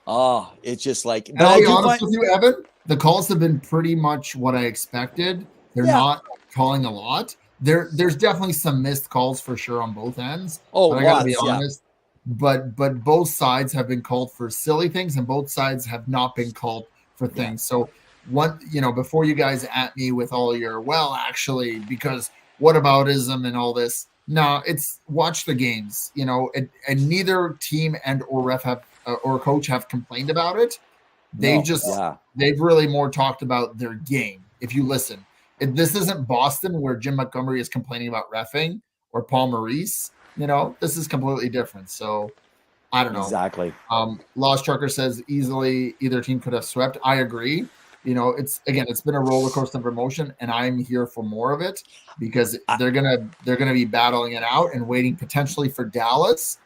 Oh, it's just like. And I'll be honest with you, Evan. The calls have been pretty much what I expected. They're not calling a lot. There's definitely some missed calls for sure on both ends. Oh, but I gotta be honest. But both sides have been called for silly things, and both sides have not been called for things. So before you guys at me with all your actually, because whataboutism and all this. No, it's watch the games. And neither team and or ref have or coach have complained about it. They've really more talked about their game. If you listen, this isn't Boston where Jim Montgomery is complaining about reffing or Paul Maurice. This is completely different. So I don't know. Exactly. Lost Trucker says easily either team could have swept. I agree. It's been a roller coaster of emotion, and I'm here for more of it because they're gonna be battling it out and waiting potentially for Dallas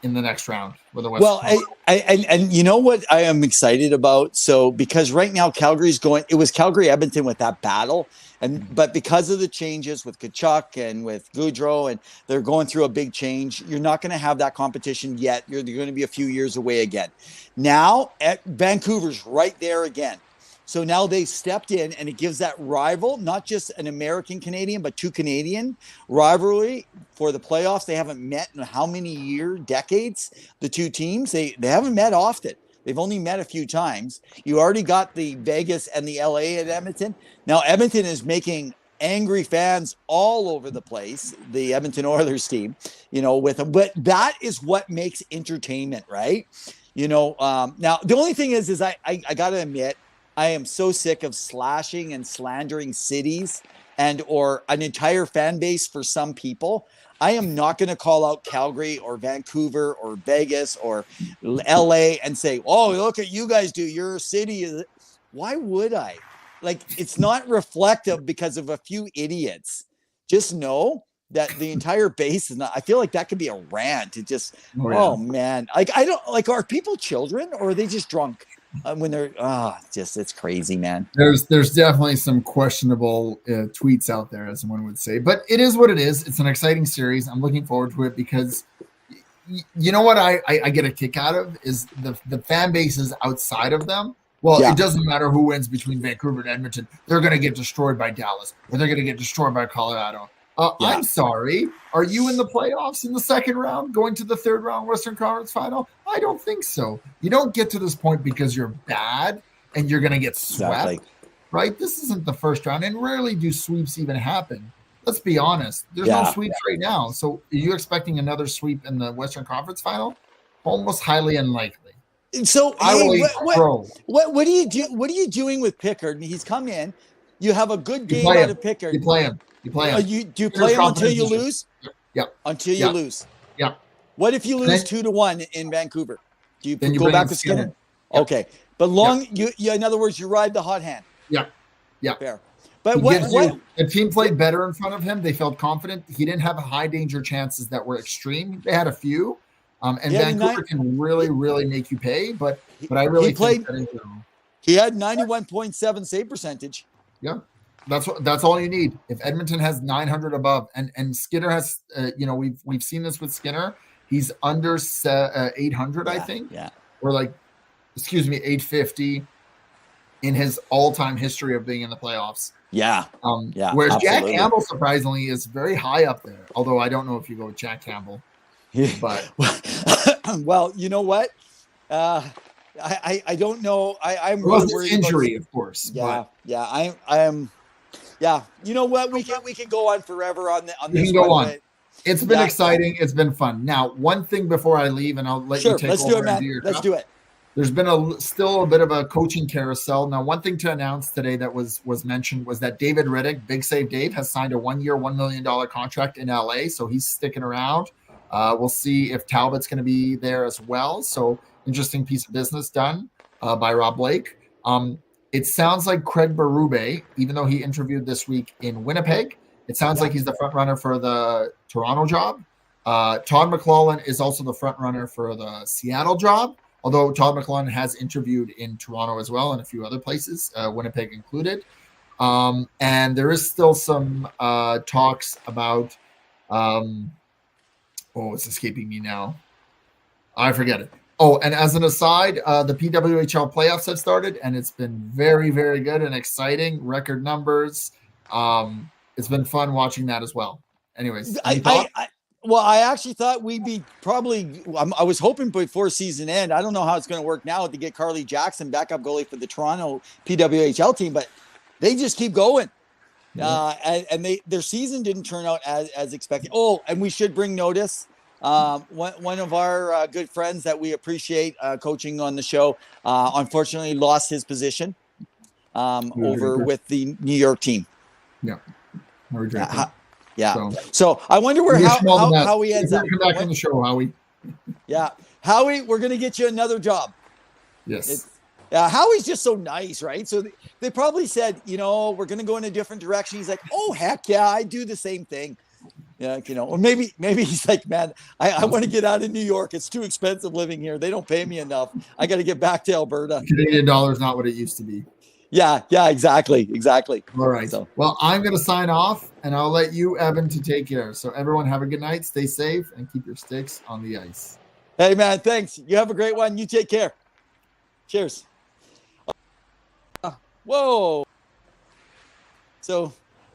in the next round with the West. Well, and you know what I am excited about? So because right now it was Calgary Edmonton with that battle, but because of the changes with Tkachuk and with Gaudreau, and they're going through a big change, you're not going to have that competition yet. You're going to be a few years away again. Now Vancouver's right there again. So now they stepped in, and it gives that rival, not just an American-Canadian, but 2 Canadian rivalry for the playoffs. They haven't met in how many decades, the two teams. They haven't met often. They've only met a few times. You already got the Vegas and the LA at Edmonton. Now Edmonton is making angry fans all over the place, the Edmonton Oilers team, with them. But that is what makes entertainment, right? Now the only thing is I got to admit, I am so sick of slashing and slandering cities or an entire fan base for some people. I am not going to call out Calgary or Vancouver or Vegas or LA and say, oh, look at you guys do. Your city. Why would I? It's not reflective because of a few idiots. Just know that the entire base is not. I feel like that could be a rant. It just, oh man. I don't are people children or are they just drunk? When they're it's crazy, man. There's definitely some questionable tweets out there, as one would say, but it is what it is. It's an exciting series. I'm looking forward to it because you know what I get a kick out of is the fan bases outside of them. Well, it doesn't matter who wins between Vancouver and Edmonton. They're going to get destroyed by Dallas or they're going to get destroyed by Colorado. I'm sorry. Are you in the playoffs in the second round, going to the third round Western Conference final? I don't think so. You don't get to this point because you're bad and you're going to get swept, right? This isn't the first round, and rarely do sweeps even happen. Let's be honest. There's no sweeps right now. So are you expecting another sweep in the Western Conference final? Almost highly unlikely. So what do you do? What are you doing with Pickard? He's come in. You have a good game out of Pickard. You play him. You play him. Do you play him until you lose? Yeah. Until you lose. Yeah. What if you lose 2-1 in Vancouver? Do you go back to Skinner? Yeah. Okay, but you in other words, you ride the hot hand. Yeah. Yeah. Fair. But the team played better in front of him. They felt confident. He didn't have high danger chances that were extreme. They had a few. And Vancouver can really, really make you pay. But I really think he had 91.7 save percentage. Yeah. That's all you need. If Edmonton has 900 above, and Skinner has, we've seen this with Skinner. He's under 800, I think. Yeah. Or 850 in his all-time history of being in the playoffs. Yeah. Whereas absolutely. Jack Campbell surprisingly is very high up there. Although I don't know if you go with Jack Campbell. But well, you know what? I don't know. I'm really worried injury, of course. Yeah. I am. Yeah, you know what? We can go on forever on this. We can go on. It's been exciting. It's been fun. Now, one thing before I leave, and I'll let you take over. Let's do it, man. Let's do it. there's been still a bit of a coaching carousel. Now, one thing to announce today that was mentioned was that David Riddick, Big Save Dave, has signed a 1-year, $1 million contract in LA. So he's sticking around. We'll see if Talbot's going to be there as well. So interesting piece of business done by Rob Blake. It sounds like Craig Berube, even though he interviewed this week in Winnipeg, it sounds like he's the front runner for the Toronto job. Todd McLellan is also the front runner for the Seattle job, although Todd McLellan has interviewed in Toronto as well and a few other places, Winnipeg included. And there is still some talks about, it's escaping me now. I forget it. Oh, and as an aside, the PWHL playoffs have started, and it's been very, very good and exciting. Record numbers. It's been fun watching that as well. Anyways, I actually thought we'd be probably. I was hoping before season end. I don't know how it's going to work now to get Carly Jackson, backup goalie for the Toronto PWHL team, but they just keep going. And their season didn't turn out as expected. Oh, and we should bring notice. One of our good friends that we appreciate coaching on the show, unfortunately lost his position over with the New York team. Yeah. So I wonder how he ends up. Come back on the show, Howie. Yeah. Howie, we're going to get you another job. Yes. Howie's just so nice, right? So they probably said, we're going to go in a different direction. He's like, oh, heck yeah, I do the same thing. Yeah, or maybe he's like, man, I want to get out of New York. It's too expensive living here. They don't pay me enough. I got to get back to Alberta. Canadian dollar is not what it used to be. Yeah, exactly. All right. Well, I'm going to sign off, and I'll let you, Evan, to take care. So everyone have a good night. Stay safe, and keep your sticks on the ice. Hey, man, thanks. You have a great one. You take care. Cheers. Whoa. So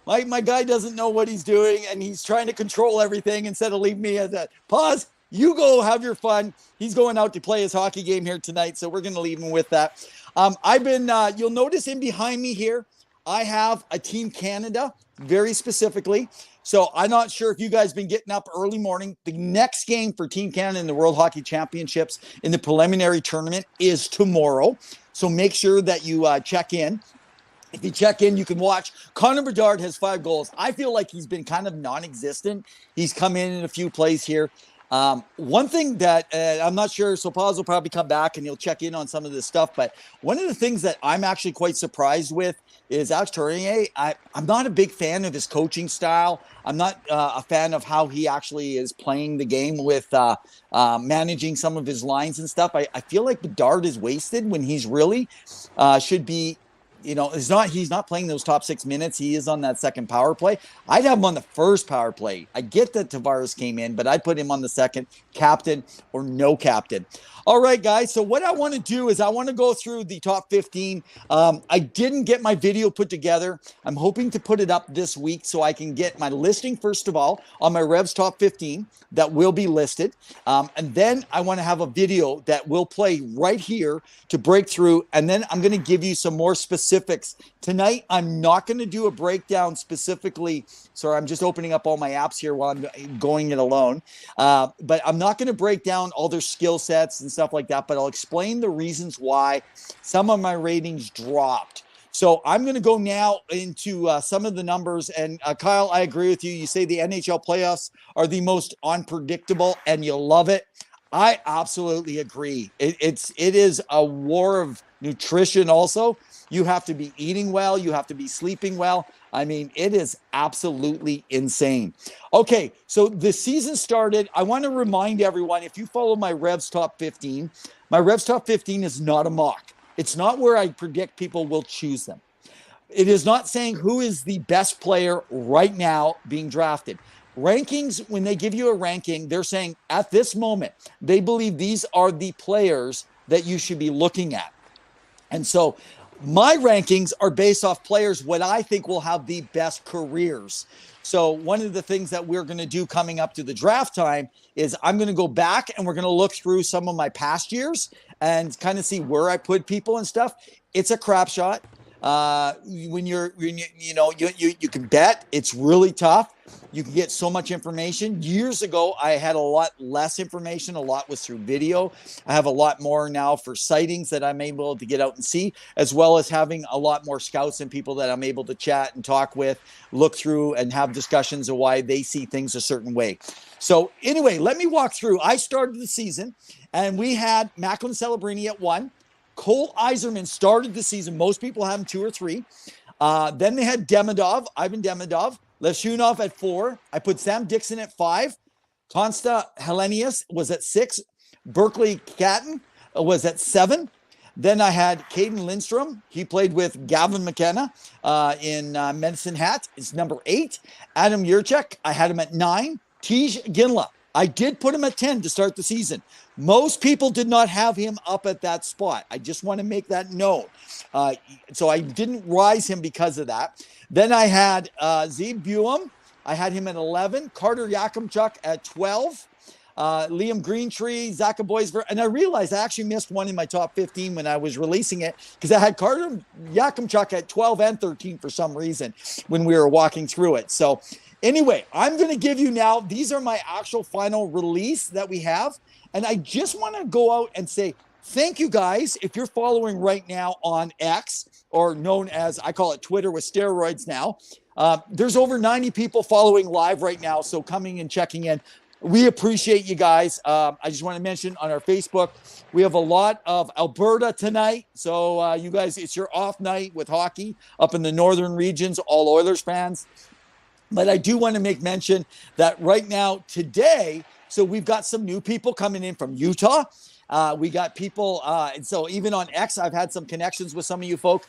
my guy doesn't know what he's doing, and he's trying to control everything instead of leaving me at that. Pause. You go have your fun. He's going out to play his hockey game here tonight, so we're going to leave him with that. I've been, you'll notice in behind me here, I have a Team Canada, very specifically. So I'm not sure if you guys been getting up early morning. The next game for Team Canada in the World Hockey Championships in the preliminary tournament is tomorrow. So make sure that you check in. If you check in, you can watch. Connor Bedard has 5 goals. I feel like he's been kind of non-existent. He's come in a few plays here. One thing that I'm not sure, so Paz will probably come back and he'll check in on some of this stuff. But one of the things that I'm actually quite surprised with is Alex Tournier. I'm not a big fan of his coaching style. I'm not a fan of how he actually is playing the game with managing some of his lines and stuff. I feel like Bedard is wasted when he's really should be. He's not playing those top 6 minutes. He is on that second power play. I'd have him on the first power play. I get that Tavares came in, but I'd put him on the second, captain or no captain. All right, guys. So what I want to do is I want to go through the top 15. I didn't get my video put together. I'm hoping to put it up this week so I can get my listing, first of all, on my Revs top 15 that will be listed. And then I want to have a video that will play right here to break through. And then I'm going to give you some more specifics. Tonight, I'm not going to do a breakdown specifically. Sorry, I'm just opening up all my apps here while I'm going it alone. But I'm not going to break down all their skill sets and stuff like that, but I'll explain the reasons why some of my ratings dropped. So I'm going to go now into some of the numbers. And Kyle, I agree with you. You say the NHL playoffs are the most unpredictable and you love it. I absolutely agree. It is a war of nutrition also. You have to be eating well. You have to be sleeping well. I mean, it is absolutely insane. Okay, so the season started. I want to remind everyone, if you follow my Revs Top 15, my Revs Top 15 is not a mock. It's not where I predict people will choose them. It is not saying who is the best player right now being drafted. Rankings, when they give you a ranking, they're saying at this moment, they believe these are the players that you should be looking at. And so my rankings are based off players what I think will have the best careers. So one of the things that we're going to do coming up to the draft time is I'm going to go back and we're going to look through some of my past years and kind of see where I put people and stuff. It's a crap shot. When you can bet. It's really tough. You can get so much information. Years ago, I had a lot less information. A lot was through video. I have a lot more now for sightings that I'm able to get out and see, as well as having a lot more scouts and people that I'm able to chat and talk with, look through and have discussions of why they see things a certain way. So anyway, let me walk through. I started the season and we had Macklin Celebrini at 1. Cole Yzerman started the season. Most people have him 2 or 3. Then they had Ivan Demidov, Leshunov at 4. I put Sam Dixon at 5. Konsta Helenius was at 6. Berkeley Catton was at 7. Then I had Caden Lindstrom. He played with Gavin McKenna in Medicine Hat. It's number 8. Adam Yurchek, I had him at 9. Tej Ginla, I did put him at 10 to start the season. Most people did not have him up at that spot. I just want to make that known. So I didn't rise him because of that. Then I had Zeeb Buum. I had him at 11. Carter Yakimchuk at 12. Liam Greentree, Zaka Boysver. And I realized I actually missed one in my top 15 when I was releasing it because I had Carter Yakimchuk at 12 and 13 for some reason when we were walking through it. So anyway, I'm going to give you now, these are my actual final release that we have. And I just want to go out and say, thank you guys. If you're following right now on X, or known as, I call it Twitter with steroids now, there's over 90 people following live right now. So coming and checking in, we appreciate you guys. I just want to mention on our Facebook, we have a lot of Alberta tonight. So you guys, it's your off night with hockey up in the northern regions, all Oilers fans. But I do want to make mention that right now, today, so we've got some new people coming in from Utah. We got people, and so even on X, I've had some connections with some of you folk.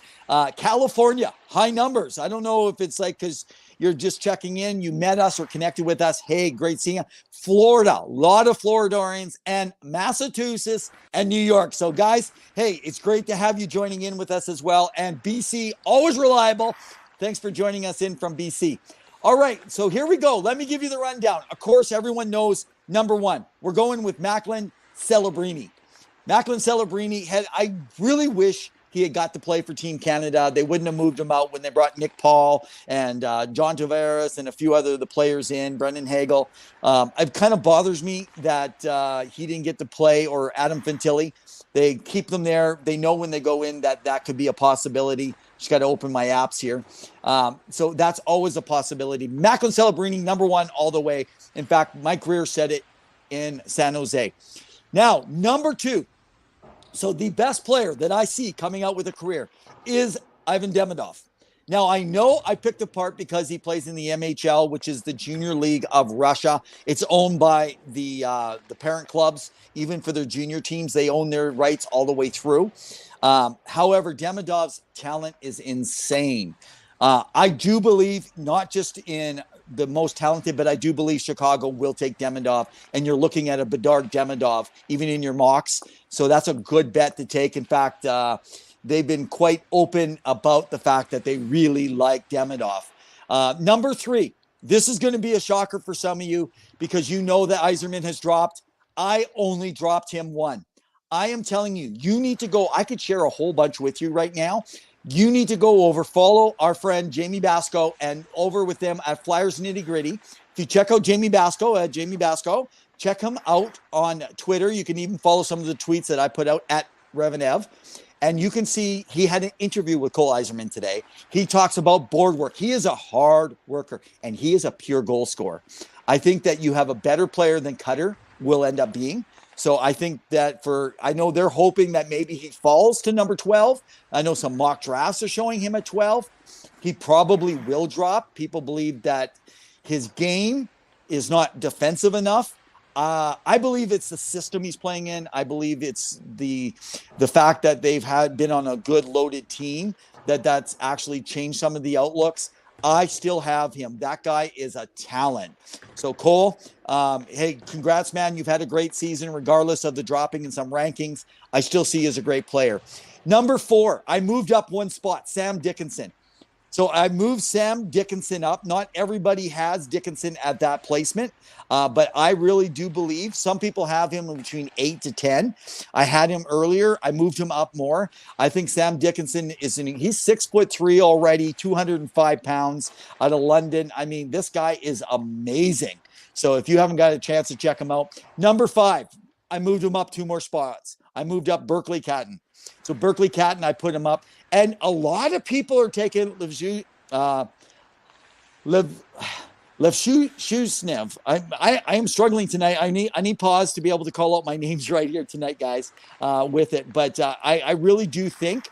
California, high numbers. I don't know if it's like because you're just checking in, you met us or connected with us. Hey, great seeing you. Florida, a lot of Floridarians, and Massachusetts and New York. So guys, hey, it's great to have you joining in with us as well. And BC, always reliable. Thanks for joining us in from BC. All right, so here we go. Let me give you the rundown. Of course, everyone knows number 1. We're going with Macklin Celebrini. Macklin Celebrini I really wish he had got to play for Team Canada. They wouldn't have moved him out when they brought Nick Paul and John Tavares and a few other the players in, Brendan Hagel. It kind of bothers me that he didn't get to play, or Adam Fantilli. They keep them there. They know when they go in that could be a possibility. Just got to open my apps here. So that's always a possibility. Macklin Celebrini, number 1 all the way. In fact, Mike Greer said it in San Jose. Now, number 2. So the best player that I see coming out with a career is Ivan Demidov. Now, I know I picked apart because he plays in the MHL, which is the junior league of Russia. It's owned by the parent clubs. Even for their junior teams, they own their rights all the way through. However, Demidov's talent is insane. I do believe not just in the most talented, but I do believe Chicago will take Demidov, and you're looking at a Bedard Demidov even in your mocks. So that's a good bet to take. In fact, they've been quite open about the fact that they really like Demidov. Number 3, this is going to be a shocker for some of you because you know that Yzerman has dropped. I only dropped him 1. I am telling you, you need to go. I could share a whole bunch with you right now. You need to go over, follow our friend Jamie Basco, and over with them at Flyers Nitty Gritty. If you check out Jamie Basco at Jamie Basco, check him out on Twitter. You can even follow some of the tweets that I put out at REV. And you can see he had an interview with Cole Yzerman today. He talks about board work. He is a hard worker, and he is a pure goal scorer. I think that you have a better player than Cutter will end up being. So I think that I know they're hoping that maybe he falls to number 12. I know some mock drafts are showing him at 12. He probably will drop. People believe that his game is not defensive enough. I believe it's the system he's playing in. I believe it's the fact that they've been on a good loaded team that's actually changed some of the outlooks. I still have him. That guy is a talent. So Cole, hey, congrats, man. You've had a great season, regardless of the dropping in some rankings. I still see you as a great player. Number 4, I moved up 1 spot, Sam Dickinson. So I moved Sam Dickinson up. Not everybody has Dickinson at that placement, but I really do believe some people have him in between 8 to 10. I had him earlier. I moved him up more. I think Sam Dickinson he's 6'3" already, 205 pounds out of London. I mean, this guy is amazing. So if you haven't got a chance to check him out, number 5, I moved him up 2 more spots. I moved up Berkeley Catton. So Berkeley Catton, I put him up. And a lot of people are taking Levshusnev. I am struggling tonight. I need pause to be able to call out my names right here tonight, guys, with it. But I really do think.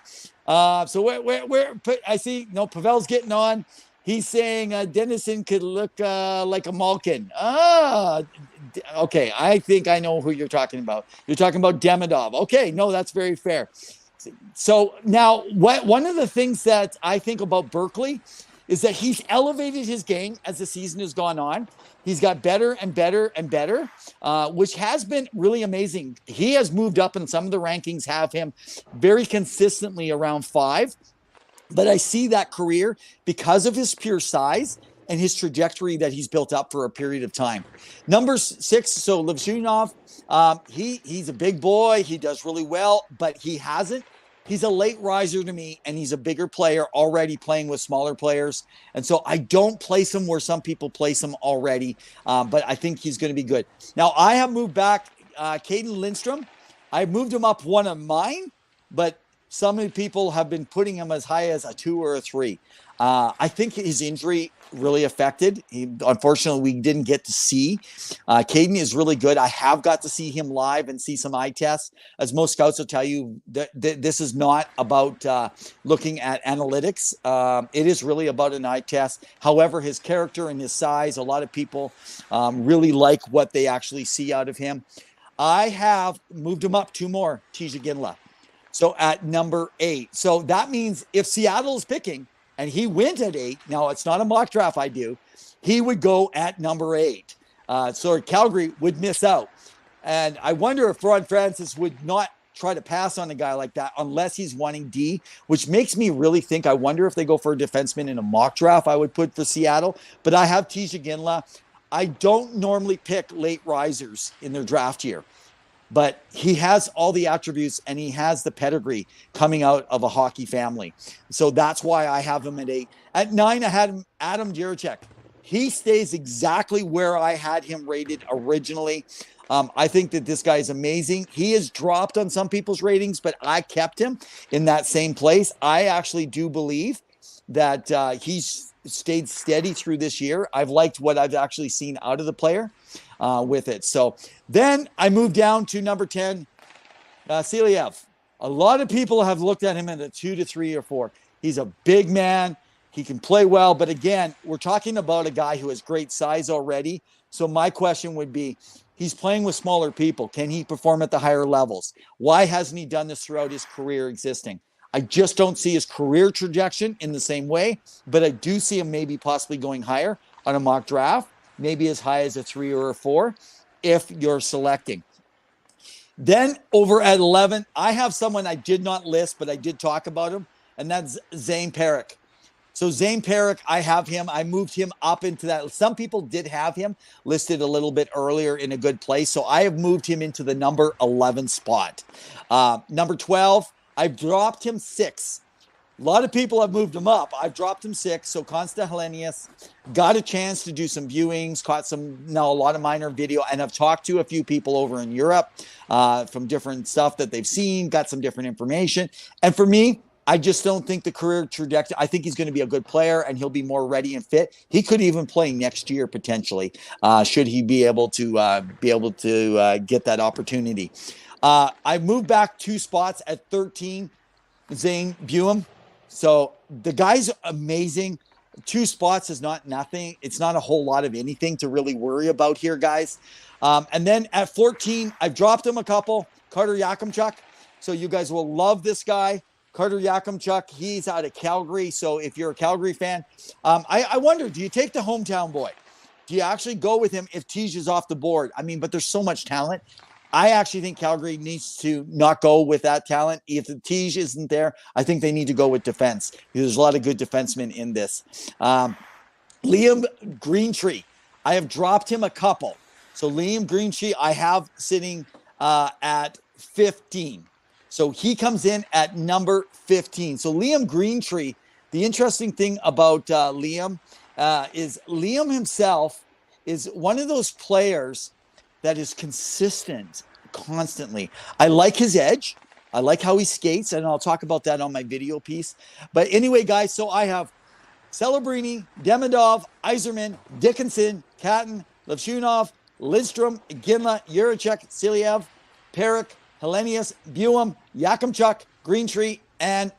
So where I see Pavel's getting on. He's saying Dennison could look like a Malkin. Okay. I think I know who you're talking about. You're talking about Demidov. Okay, no, that's very fair. So now one of the things that I think about Berkeley is that he's elevated his game as the season has gone on. He's got better and better and better, which has been really amazing. He has moved up, and some of the rankings have him very consistently around 5. But I see that career because of his pure size and his trajectory that he's built up for a period of time. Number 6, so Levshunov, he's a big boy. He does really well, but he's a late riser to me, and he's a bigger player already playing with smaller players. And so I don't place him where some people place him already, but I think he's going to be good. Now, I have moved back Caden Lindstrom. I moved him up one of mine, but some of the people have been putting him as high as a 2 or a 3. I think his injury really affected. Unfortunately, we didn't get to see. Caden is really good. I have got to see him live and see some eye tests. As most scouts will tell you, this is not about looking at analytics. It is really about an eye test. However, his character and his size, a lot of people really like what they actually see out of him. I have moved him up 2 more, Tisha Ginla. So at number 8. So that means if Seattle is picking and he went at 8, now it's not a mock draft I do, he would go at number 8. So Calgary would miss out. And I wonder if Ron Francis would not try to pass on a guy like that unless he's wanting D, which makes me really think, I wonder if they go for a defenseman in a mock draft I would put for Seattle. But I have Tisha Ginla. I don't normally pick late risers in their draft year, but he has all the attributes and he has the pedigree coming out of a hockey family. So that's why I have him at 8. At 9, I had Adam Jiricek. He stays exactly where I had him rated originally. I think that this guy is amazing. He has dropped on some people's ratings, but I kept him in that same place. I actually do believe that he's stayed steady through this year. I've liked what I've actually seen out of the player with it. So then I moved down to number 10, Vasiliev. A lot of people have looked at him at a 2 to 3 or 4. He's a big man. He can play well. But again, we're talking about a guy who has great size already. So my question would be, he's playing with smaller people. Can he perform at the higher levels? Why hasn't he done this throughout his career existing? I just don't see his career trajectory in the same way, but I do see him maybe possibly going higher on a mock draft, maybe as high as a 3 or a 4 if you're selecting. Then over at 11, I have someone I did not list, but I did talk about him, and that's Zane Parik. So Zane Parik, I have him. I moved him up into that. Some people did have him listed a little bit earlier in a good place. So I have moved him into the number 11 spot. Number 12, I've dropped him 6. A lot of people have moved him up. I've dropped him 6. So Consta Helenius got a chance to do some viewings, caught a lot of minor video, and I've talked to a few people over in Europe from different stuff that they've seen, got some different information. And for me, I just don't think the career trajectory, I think he's going to be a good player and he'll be more ready and fit. He could even play next year potentially, should he be able to get that opportunity. I moved back 2 spots at 13, Zane Buem. So the guy's amazing. 2 spots is not nothing. It's not a whole lot of anything to really worry about here, guys. And then at 14, I've dropped him a couple. Carter Yakimchuk. So you guys will love this guy. Carter Yakimchuk, he's out of Calgary. So if you're a Calgary fan, I wonder, do you take the hometown boy? Do you actually go with him if Tej is off the board? I mean, but there's so much talent. I actually think Calgary needs to not go with that talent. If the Tige isn't there, I think they need to go with defense. There's a lot of good defensemen in this. Liam Greentree, I have dropped him a couple. So Liam Greentree, I have sitting at 15. So he comes in at number 15. So Liam Greentree, the interesting thing about Liam is Liam himself is one of those players that is consistent constantly. I like his edge. I like how he skates, and I'll talk about that on my video piece. But anyway, guys, so I have Celebrini, Demidov, Yzerman, Dickinson, Catton, Levshunov, Lidstrom, Ginla, Juracek, Siliev, Perrick, Hellenius, Buem, Yakimchuk, Greentree, and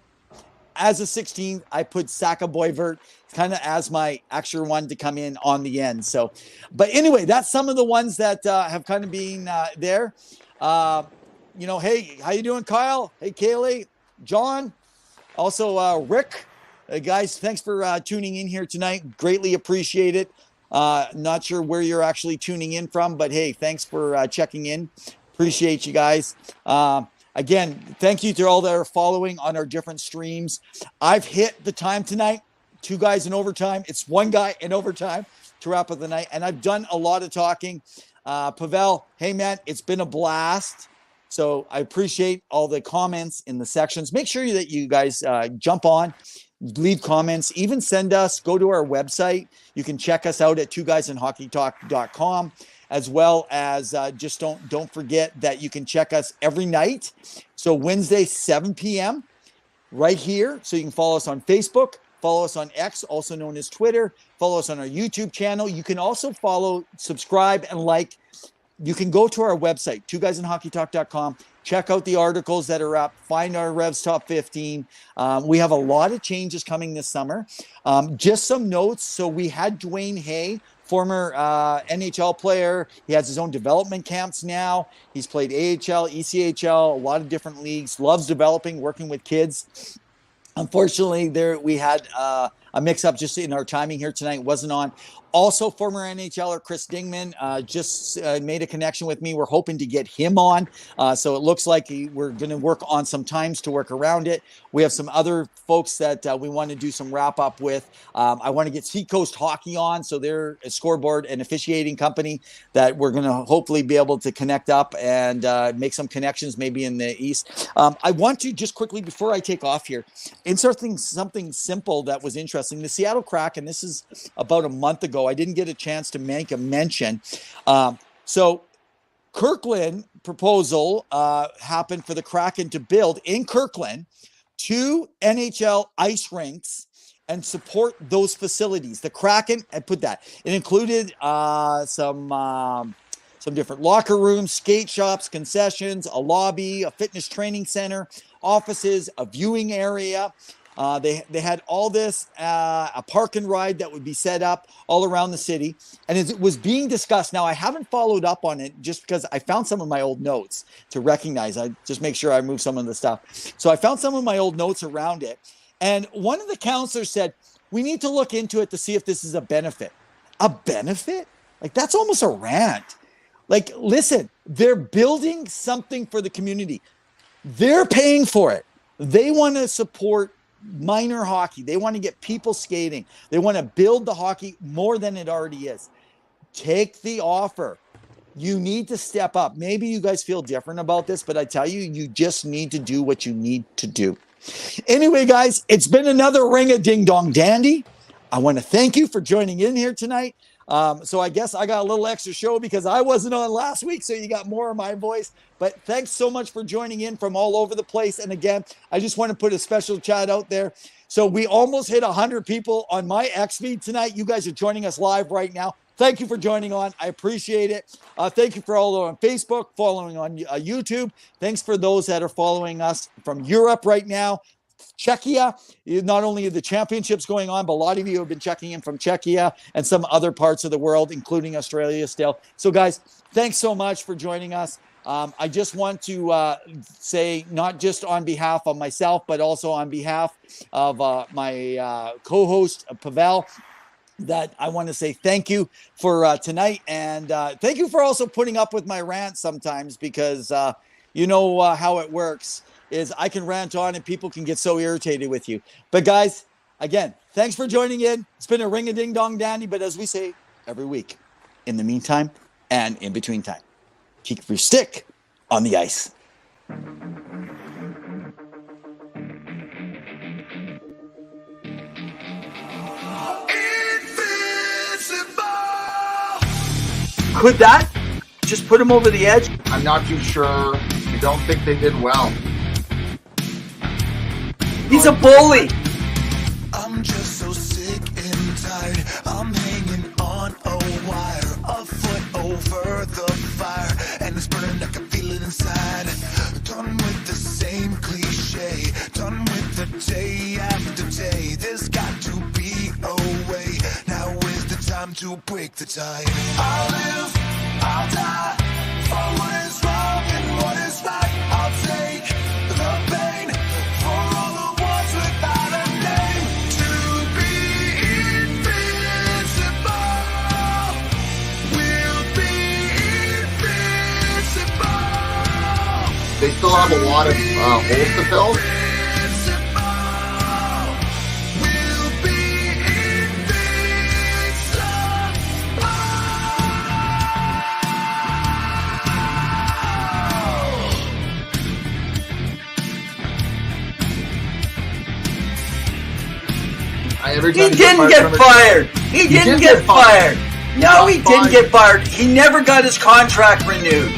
as a 16, I put Saka Boyvert kind of as my extra one to come in on the end. So, but anyway, that's some of the ones that have kind of been there. Hey, how you doing, Kyle? Hey, Kaylee, John, also Rick. Guys, thanks for tuning in here tonight. Greatly appreciate it. Not sure where you're actually tuning in from, but hey, thanks for checking in. Appreciate you guys. Again, thank you to all that are following on our different streams. I've hit the time tonight. 2 guys in overtime. It's 1 guy in overtime to wrap up the night. And I've done a lot of talking. Pavel, hey, man, it's been a blast. So I appreciate all the comments in the sections. Make sure that you guys jump on, leave comments, even send us, go to our website. You can check us out at twoguysinhockeytalk.com, as well as just don't forget that you can check us every night. So Wednesday, 7 p.m. right here. So you can follow us on Facebook, follow us on X, also known as Twitter, follow us on our YouTube channel. You can also follow, subscribe, and like. You can go to our website, twoguysinhockeytalk.com, check out the articles that are up, find our Revs Top 15. We have a lot of changes coming this summer. Just some notes. So we had Dwayne Hay, former NHL player. He has his own development camps now. He's played AHL, ECHL, a lot of different leagues, loves developing, working with kids. Unfortunately, we had a mix-up just in our timing here tonight. Wasn't on. Also, former NHLer Chris Dingman just made a connection with me. We're hoping to get him on. So it looks like we're going to work on some times to work around it. We have some other folks that we want to do some wrap-up with. I want to get Seacoast Hockey on. So they're a scoreboard and officiating company that we're going to hopefully be able to connect up and make some connections maybe in the East. I want to just quickly, before I take off here, insert something simple that was interesting. The Seattle Kraken, this is about a month ago. I didn't get a chance to make a mention. So Kirkland proposal happened for the Kraken to build in Kirkland 2 NHL ice rinks and support those facilities. The Kraken, I put that. It included some different locker rooms, skate shops, concessions, a lobby, a fitness training center, offices, a viewing area. They had all this, a park and ride that would be set up all around the city. And as it was being discussed, now I haven't followed up on it just because I found some of my old notes to recognize. I just make sure I move some of the stuff. So I found some of my old notes around it. And one of the counselors said, we need to look into it to see if this is a benefit. A benefit? Like, that's almost a rant. Like, listen, they're building something for the community. They're paying for it. They want to support minor hockey. They want to get people skating. They want to build the hockey more than it already is. Take the offer. You need to step up. Maybe you guys feel different about this, but I tell you, you just need to do what you need to do. Anyway, guys, it's been another Ring a Ding Dong Dandy. I want to thank you for joining in here tonight. So I guess I got a little extra show because I wasn't on last week, so you got more of my voice. But thanks so much for joining in from all over the place. And again, I just want to put a special shout out there. So we almost hit 100 people on my X feed tonight. You guys are joining us live right now. Thank you for joining on. I appreciate it. Thank you for all on Facebook, following on YouTube. Thanks for those that are following us from Europe right now. Czechia, not only are the championships going on, but a lot of you have been checking in from Czechia and some other parts of the world, including Australia still. So guys, thanks so much for joining us. I just want to say, not just on behalf of myself, but also on behalf of my co-host, Pavel, that I want to say thank you for tonight. And thank you for also putting up with my rant sometimes, because you know how it works is I can rant on and people can get so irritated with you. But guys, again, thanks for joining in. It's been a ring-a-ding-dong dandy, but as we say every week, in the meantime and in between time, keep your stick on the ice. Could that just put him over the edge? I'm not too sure. I don't think they did well. He's a bully. I'm just so sick and tired. I'm hanging on a wire, a foot over the fire, and it's burning. I can feel it inside. Done with the same cliche, done with the day after day. There's got to be a way. Now is the time to break the tie. I'll live, I'll die for what is wrong and what is right. I'll take the pain for all the ones without a name. To be invincible, we'll be invincible. They still have a lot of holes to fill. He didn't get fired. He didn't get fired. No, he didn't get fired. He never got his contract renewed.